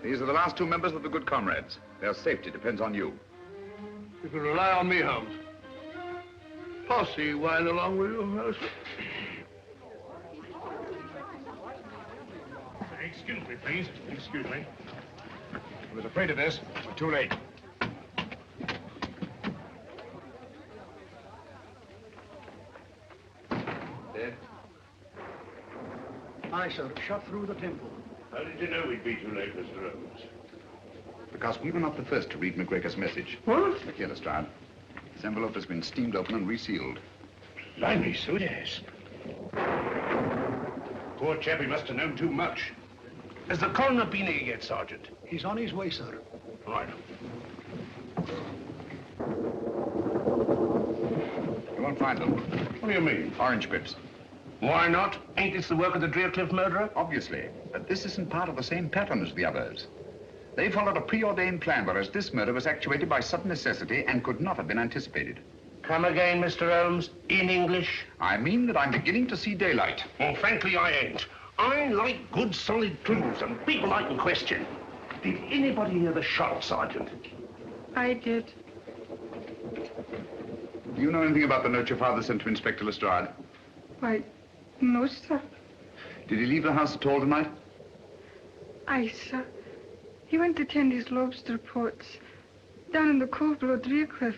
These are the last two members of the Good Comrades. Their safety depends on you. You can rely on me, Holmes. Posse while along with you. Excuse me, please. Excuse me. I was afraid of this. We're too late. Dead? Aye, sir. Shot through the temple. How did you know we'd be too late, Mr. Holmes? Because we were not the first to read McGregor's message. What? Look here, Lestrade. This envelope has been steamed open and resealed. Blimey, so it has. Poor chap, he must have known too much. Has the coroner been here yet, Sergeant? He's on his way, sir. Right. You won't find them. What do you mean? Orange pips. Why not? Ain't this the work of the Drearcliff murderer? Obviously. But this isn't part of the same pattern as the others. They followed a preordained plan, whereas this murder was actuated by sudden necessity and could not have been anticipated. Come again, Mr. Holmes, in English? I mean that I'm beginning to see daylight. Well, frankly, I ain't. I like good, solid clues and people I can question. Did anybody hear the shot, Sergeant? I did. Do you know anything about the note your father sent to Inspector Lestrade? Why, no, sir. Did he leave the house at all tonight? Aye, sir. He went to tend his lobster pots down in the cove below Driercliff.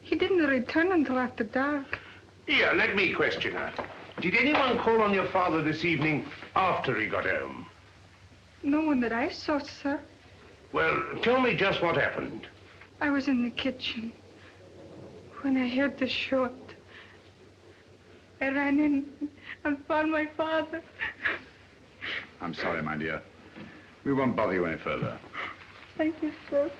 He didn't return until after dark. Here, let me question her. Did anyone call on your father this evening after he got home? No one that I saw, sir. Well, tell me just what happened. I was in the kitchen when I heard the shot. I ran in and found my father. I'm sorry, my dear. We won't bother you any further. Thank you, sir.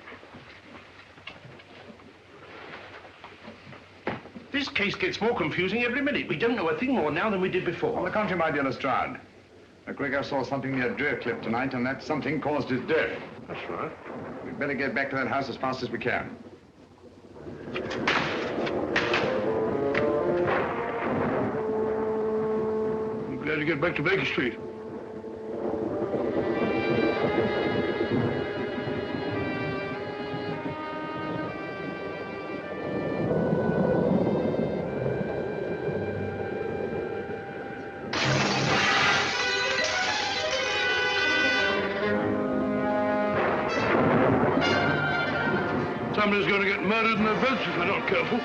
This case gets more confusing every minute. We don't know a thing more now than we did before. On the contrary, my dear Lestrade. McGregor saw something near Driercliff tonight, and that something caused his death. That's right. We'd better get back to that house as fast as we can. I'm glad to get back to Baker Street. Somebody's going to get murdered in the boats if we're not careful.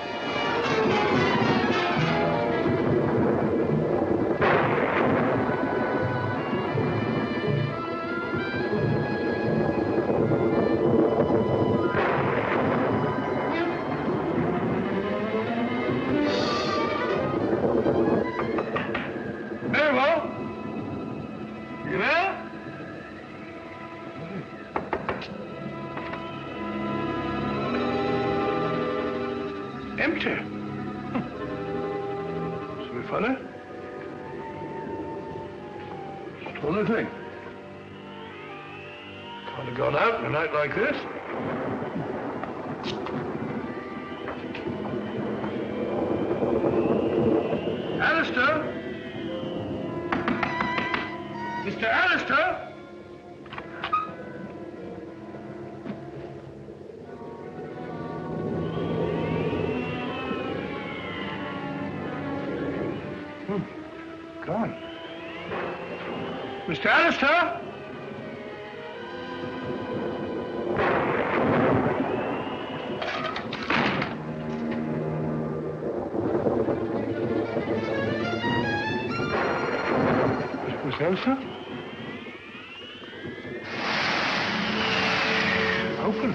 Very well. You there? Empty. So funny. Funny thing. Can't have gone out on a night like this. Alastair? Mr. Alastair? Gone. Mr. Alastair? Mr. Alastair? Open.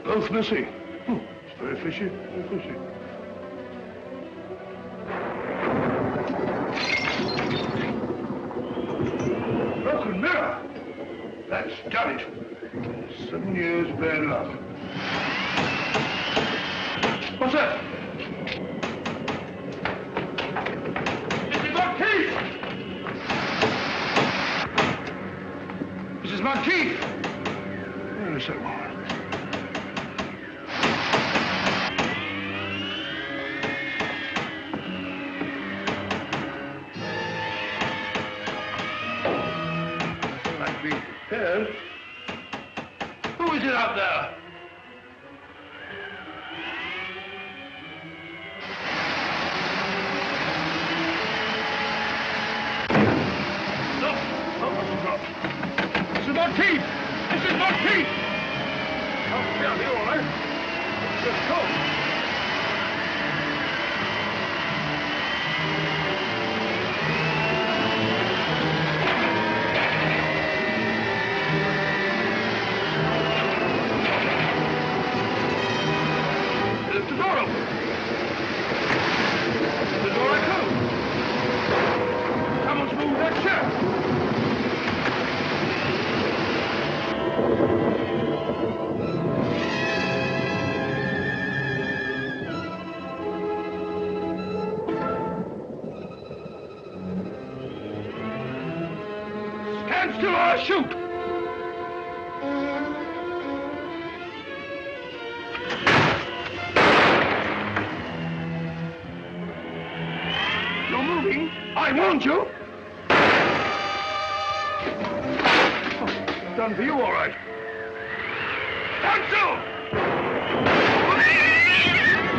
Both missing. It's very fishy, very fishy. Broken mirror. That's done it. 7 years bad luck. What's that? Mrs. Monteith! Mrs. Monteith! Wait a second. Yes? Who is it out there? No, must drop. Mrs. Monteith! Mrs. Monteith! Oh, down here, all right. Let's go. Stand still or I'll shoot! I warned you. Done for you, all right. Stand still!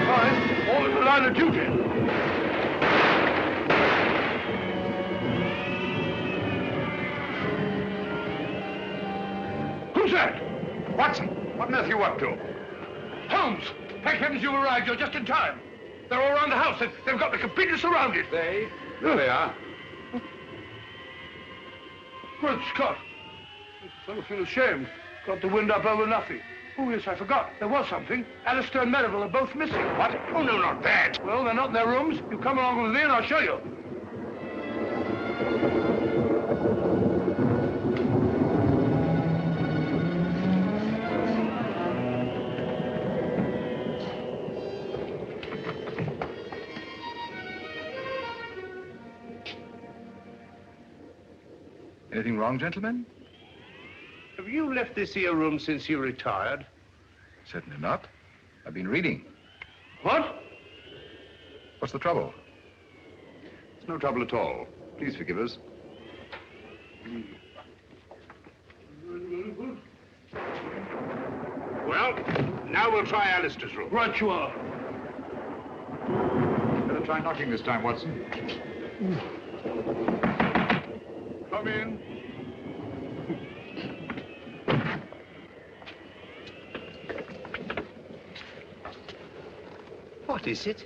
Fine. All in the line of duty. Who's that? Watson, what on earth are you up to? Holmes! Thank heavens you arrived. You're just in time. They're all around the house. They've got me completely surrounded. There they are. Good Scott. I feel ashamed. Got the wind up over nothing. Oh, yes, I forgot. There was something. Alastair and Merivale are both missing. What? Oh, no, not that. Well, they're not in their rooms. You come along with me and I'll show you. Anything wrong, gentlemen? Have you left this here room since you retired? Certainly not. I've been reading. What? What's the trouble? It's no trouble at all. Please forgive us. Well, now we'll try Alistair's room. Right you are. Better try knocking this time, Watson. Come in. What is it?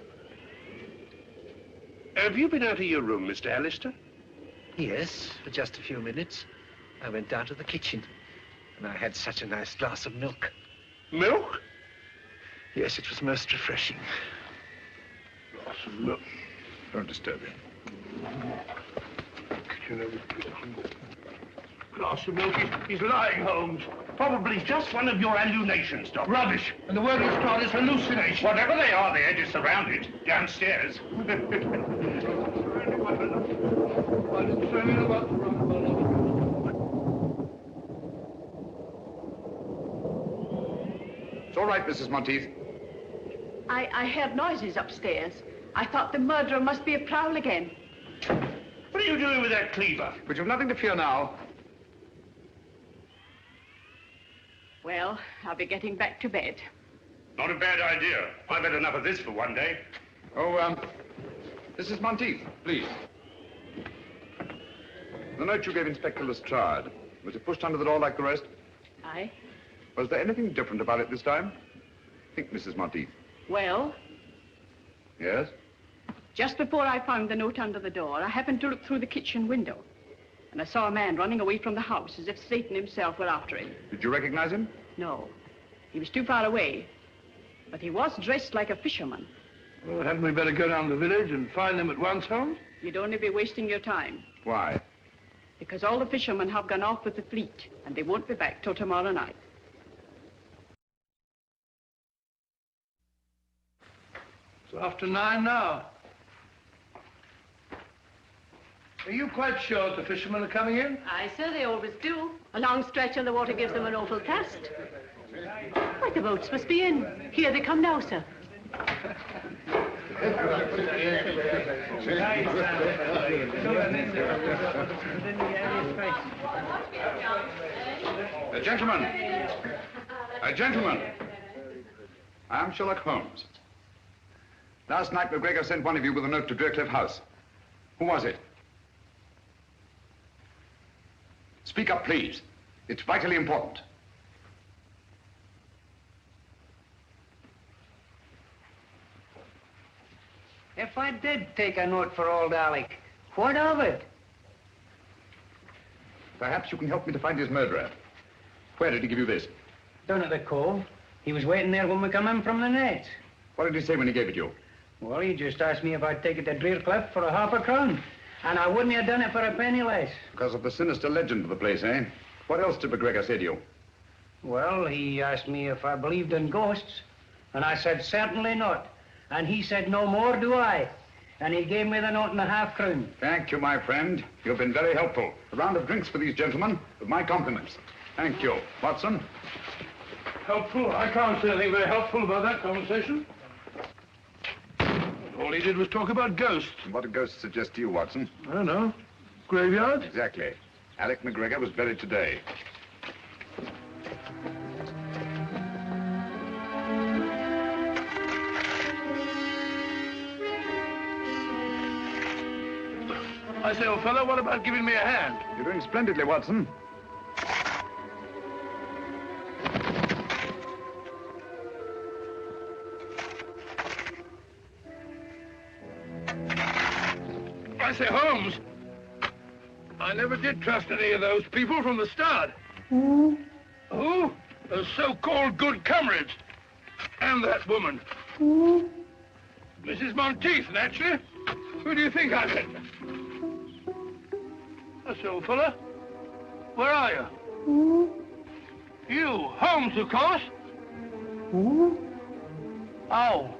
Have you been out of your room, Mr. Alastair? Yes, for just a few minutes. I went down to the kitchen, and I had such a nice glass of milk. Milk? Yes, it was most refreshing. Glass of milk. Don't disturb him. Glass of milk. He's lying, Holmes. Probably just one of your hallucinations, Doctor. Rubbish. And the word he's got is hallucination. Whatever they are, they're just surrounded downstairs. It's all right, Mrs. Monteith. I heard noises upstairs. I thought the murderer must be a prowl again. What are you doing with that cleaver? But you've nothing to fear now. Well, I'll be getting back to bed. Not a bad idea. I've had enough of this for one day. Oh, Mrs. Monteith, please. The note you gave Inspector Lestrade, was it pushed under the door like the rest? Aye. Was there anything different about it this time? Think, Mrs. Monteith. Well, Yes? just before I found the note under the door, I happened to look through the kitchen window. And I saw a man running away from the house as if Satan himself were after him. Did you recognize him? No. He was too far away. But he was dressed like a fisherman. Well, hadn't we better go down to the village and find them at once, Holmes? You'd only be wasting your time. Why? Because all the fishermen have gone off with the fleet, and they won't be back till tomorrow night. It's after 9 now. Are you quite sure the fishermen are coming in? Aye, sir, they always do. A long stretch and the water gives them an awful cast. Why, the boats must be in. Here they come now, sir. Gentlemen. Gentlemen. I am Sherlock Holmes. Last night, McGregor sent one of you with a note to Deercliff House. Who was it? Speak up, please. It's vitally important. If I did take a note for old Alec, what of it? Perhaps you can help me to find his murderer. Where did he give you this? Down at the cove. He was waiting there when we come in from the net. What did he say when he gave it you? Well, he just asked me if I'd take it to Deercliff for £0.50. And I wouldn't have done it for a penny less. Because of the sinister legend of the place, eh? What else did McGregor say to you? Well, he asked me if I believed in ghosts. And I said, certainly not. And he said, no more do I. And he gave me the note and £0.50. Thank you, my friend. You've been very helpful. A round of drinks for these gentlemen, with my compliments. Thank you. Watson? Helpful? I can't say anything very helpful about that conversation. Oh, All he did was talk about ghosts. And what did ghosts suggest to you, Watson? I don't know. Graveyard? Exactly. Alec McGregor was buried today. I say, old fellow, what about giving me a hand? You're doing splendidly, Watson. I say, Holmes, I never did trust any of those people from the start. Who? The so-called Good Comrades. And that woman. Mrs. Monteith, naturally. Who do you think I met? That's old fella. Where are you? You, Holmes, of course. Oh.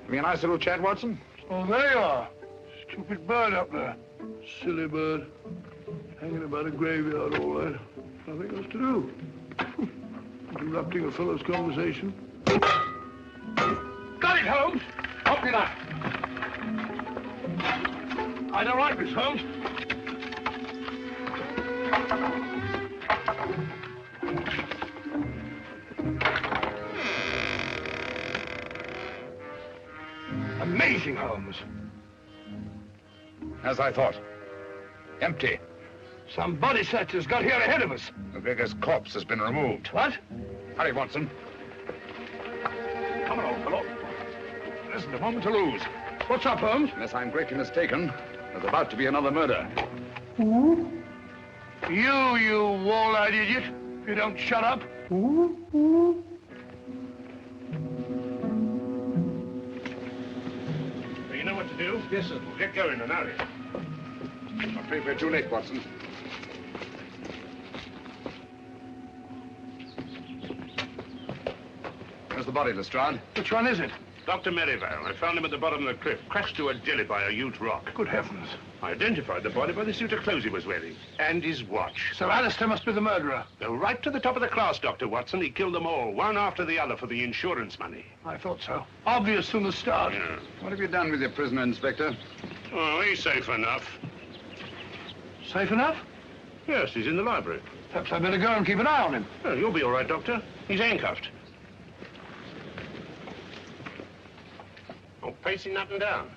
Be a nice little chat, Watson? Oh, there you are. Stupid bird up there. Silly bird. Hanging about a graveyard all that. Nothing else to do. Interrupting a fellow's conversation. Got it, Holmes. Up it up. I don't like this, Holmes. Amazing, Holmes. As I thought. Empty. Some body snatchers got here ahead of us. McGregor's corpse has been removed. What? Hurry, Watson. Come on, old fellow. There isn't a moment to lose. What's up, Holmes? Unless I'm greatly mistaken, there's about to be another murder. You wall-eyed idiot. If you don't shut up. You know what to do? Yes, sir. We'll get going and hurry. I'm afraid we're too late, Watson. Where's the body, Lestrade? Which one is it? Dr. Merivale. I found him at the bottom of the cliff, crashed to a jelly by a huge rock. Good heavens. I identified the body by the suit of clothes he was wearing. And his watch. So Alastair must be the murderer. Go right to the top of the class, Dr. Watson. He killed them all, one after the other, for the insurance money. I thought so. Obvious from the start. Yeah. What have you done with your prisoner, Inspector? Oh, he's safe enough. Safe enough? Yes, he's in the library. Perhaps I'd better go and keep an eye on him. Well, you'll be all right, Doctor. He's handcuffed. Oh, pacing up and down.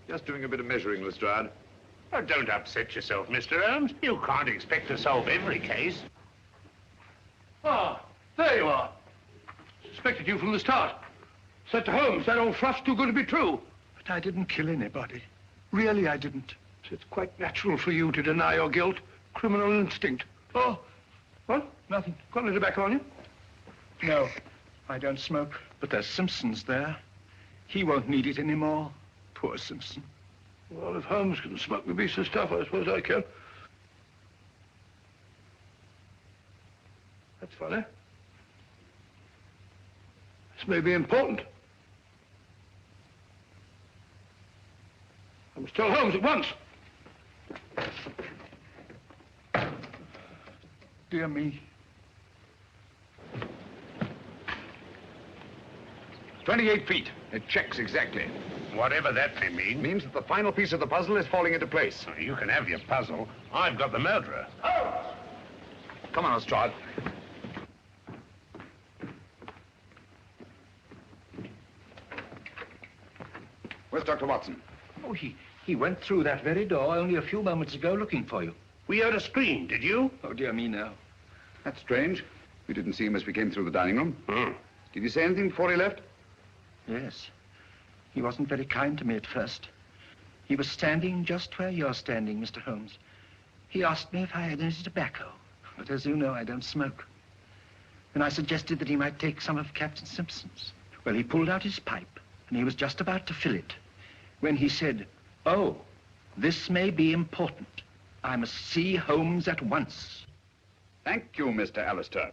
Just doing a bit of measuring, Lestrade. Oh, don't upset yourself, Mr. Holmes. You can't expect to solve every case. Ah, there you are. Suspected you from the start. Said to Holmes, that old fluff's too good to be true. But I didn't kill anybody. Really, I didn't. It's quite natural for you to deny your guilt. Criminal instinct. Oh, what? Nothing. Got any tobacco on you? No, I don't smoke. But there's Simpson's there. He won't need it anymore. Poor Simpson. Well, if Holmes can smoke the beast of stuff, I suppose I can. That's funny. This may be important. I must tell Holmes at once. Dear me. 28 feet. It checks exactly. Whatever that may mean. Means that the final piece of the puzzle is falling into place. Oh, you can have your puzzle. I've got the murderer. Oh! Come on, Lestrade. Where's Dr. Watson? Oh, he went through that very door only a few moments ago looking for you. We heard a scream, did you? Oh, dear me, no. That's strange. We didn't see him as we came through the dining room. Did he say anything before he left? Yes. He wasn't very kind to me at first. He was standing just where you're standing, Mr. Holmes. He asked me if I had any tobacco, but as you know, I don't smoke. Then I suggested that he might take some of Captain Simpson's. Well, he pulled out his pipe, and he was just about to fill it, when he said, "Oh, this may be important. I must see Holmes at once." Thank you, Mr. Alastair.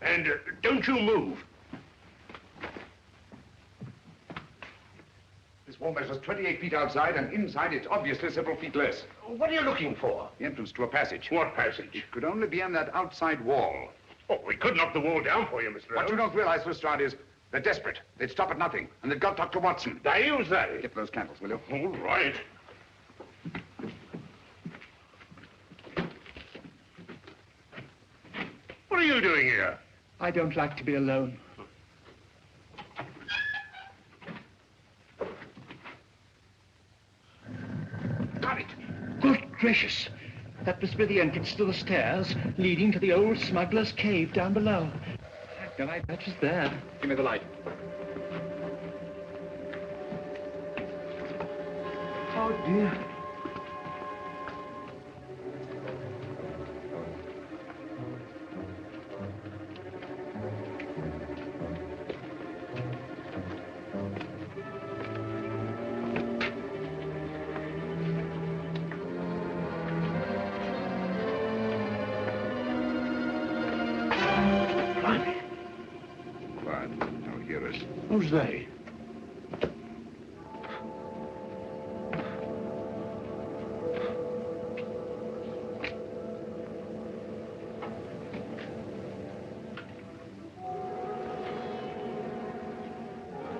And don't you move. This wall measures 28 feet outside, and inside it's obviously several feet less. What are you looking for? The entrance to a passage. What passage? It could only be on that outside wall. Oh, we could knock the wall down for you, Mr. What you don't realize, Lestrade, is they're desperate. They'd stop at nothing, and they've got Dr. Watson. They use that. Get those candles, will you? All right. What are you doing here? I don't like to be alone. Got it. Good gracious. That must be the entrance to the stairs leading to the old smuggler's cave down below. No, I bet was there. Give me the light. Oh, dear. Who's they?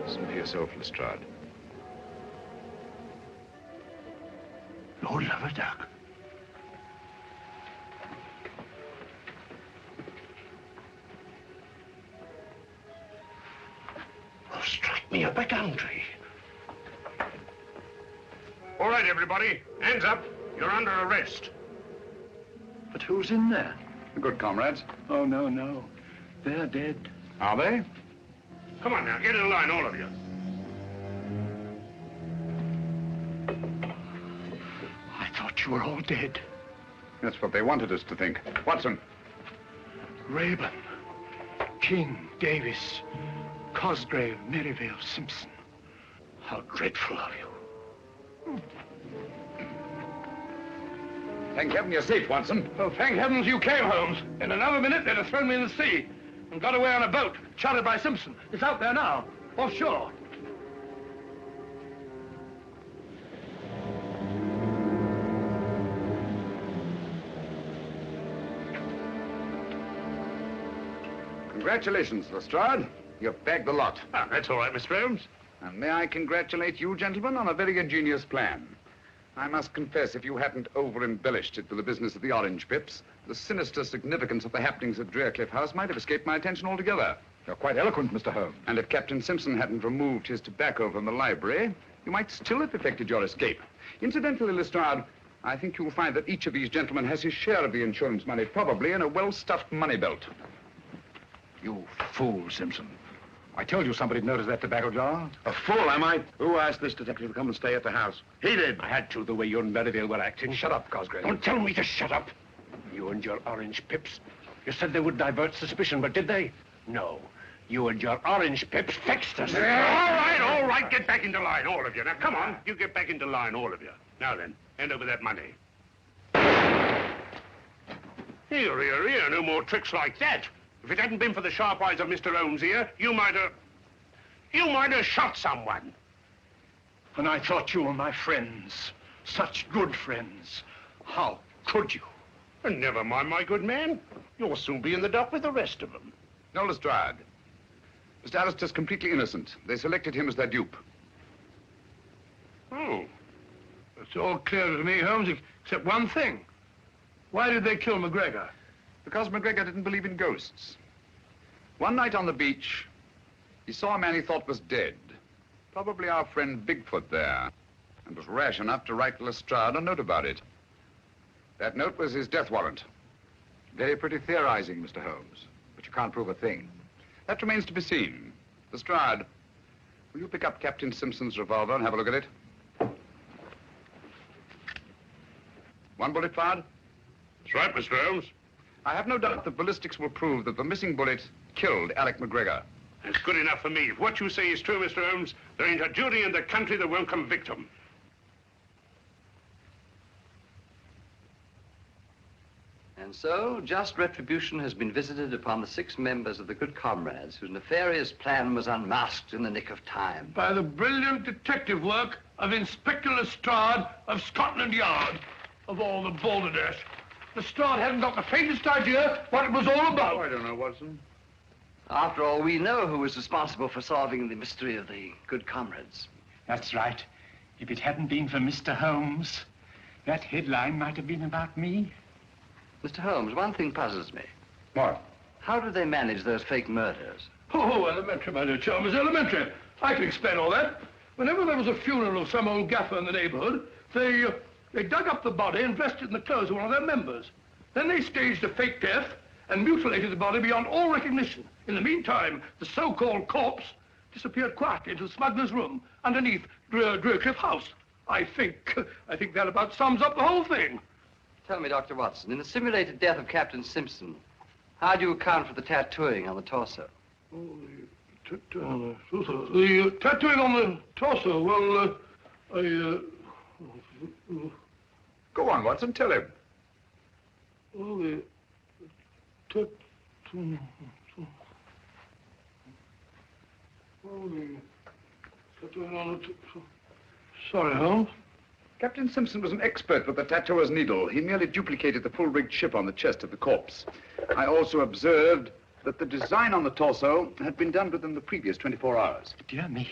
Listen to yourself, Lestrade. Lord love a duck. Strike me up a country. All right, everybody. Hands up. You're under arrest. But who's in there? The Good Comrades. Oh, no, no. They're dead. Are they? Come on now, get in line, all of you. I thought you were all dead. That's what they wanted us to think. Watson. Rathbone, King, Davis, Cosgrave, Merivale, Simpson. How dreadful of you. Thank heaven you're safe, Watson. Oh, thank heavens you came, Holmes. In another minute, they'd have thrown me in the sea and got away on a boat, chartered by Simpson. It's out there now, offshore. Congratulations, Lestrade. You've bagged the lot. Ah, that's all right, Mr. Holmes. And may I congratulate you, gentlemen, on a very ingenious plan. I must confess, if you hadn't over-embellished it with the business of the orange pips, the sinister significance of the happenings at Drearcliff House might have escaped my attention altogether. You're quite eloquent, Mr. Holmes. And if Captain Simpson hadn't removed his tobacco from the library, you might still have effected your escape. Incidentally, Lestrade, I think you'll find that each of these gentlemen has his share of the insurance money, probably in a well-stuffed money belt. You fool, Simpson. I told you somebody'd noticed that tobacco jar. A fool, am I? Who asked this detective to come and stay at the house? He did. I had to, the way you and Merivale were acting. Shut up, Cosgrave. Don't tell me to shut up. You and your orange pips. You said they would divert suspicion, but did they? No. You and your orange pips fixed us. All right. Get back into line, all of you. Now, come on. You get back into line, all of you. Now then, hand over that money. Here. No more tricks like that. If it hadn't been for the sharp eyes of Mr. Holmes here, you might have shot someone. And I thought you were my friends. Such good friends. How could you? And never mind, my good man. You'll soon be in the dock with the rest of them. No, Lestrade. Mr. Alastair's completely innocent. They selected him as their dupe. Oh. It's all clear to me, Holmes, except one thing. Why did they kill McGregor? Because McGregor didn't believe in ghosts. One night on the beach, he saw a man he thought was dead. Probably our friend Bigfoot there. And was rash enough to write Lestrade a note about it. That note was his death warrant. Very pretty theorizing, Mr. Holmes. But you can't prove a thing. That remains to be seen. Lestrade, will you pick up Captain Simpson's revolver and have a look at it? One bullet fired? That's right, Mr. Holmes. I have no doubt that ballistics will prove that the missing bullet killed Alec McGregor. That's good enough for me. If what you say is true, Mr. Holmes, there ain't a jury in the country that won't convict him. And so, just retribution has been visited upon the 6 members of the Good Comrades whose nefarious plan was unmasked in the nick of time. By the brilliant detective work of Inspector Lestrade of Scotland Yard, of all the balderdash. Lestrade hadn't got the faintest idea what it was all about. Oh, I don't know, Watson. After all, we know who was responsible for solving the mystery of the Good Comrades. That's right. If it hadn't been for Mr. Holmes, that headline might have been about me. Mr. Holmes, one thing puzzles me. What? How did they manage those fake murders? Oh, elementary, my dear Chalmers, elementary. I can explain all that. Whenever there was a funeral of some old gaffer in the neighborhood, they dug up the body and dressed it in the clothes of one of their members. Then they staged a fake death and mutilated the body beyond all recognition. In the meantime, the so-called corpse disappeared quietly into the smuggler's room underneath Drearcliff House. I think that about sums up the whole thing. Tell me, Dr. Watson, in the simulated death of Captain Simpson, how do you account for the tattooing on the torso? Oh, the tattooing on the torso, well, Go on, Watson, tell him. Well, the tattooing... Oh, the tattooing on the... Sorry, Holmes. Captain Simpson was an expert with the tattooer's needle. He merely duplicated the full-rigged ship on the chest of the corpse. I also observed that the design on the torso had been done within the previous 24 hours. Dear me,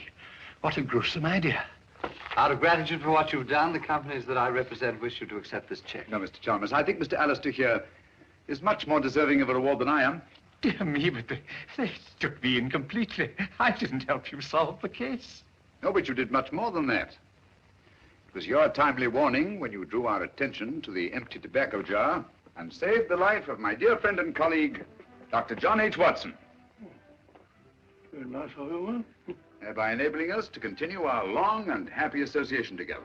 what a gruesome idea. Out of gratitude for what you've done, the companies that I represent wish you to accept this check. No, Mr. Chalmers, I think Mr. Alastair here is much more deserving of a reward than I am. Dear me, but they took me in completely. I didn't help you solve the case. No, but you did much more than that. It was your timely warning when you drew our attention to the empty tobacco jar and saved the life of my dear friend and colleague, Dr. John H. Watson. Very nice of you, Thereby enabling us to continue our long and happy association together.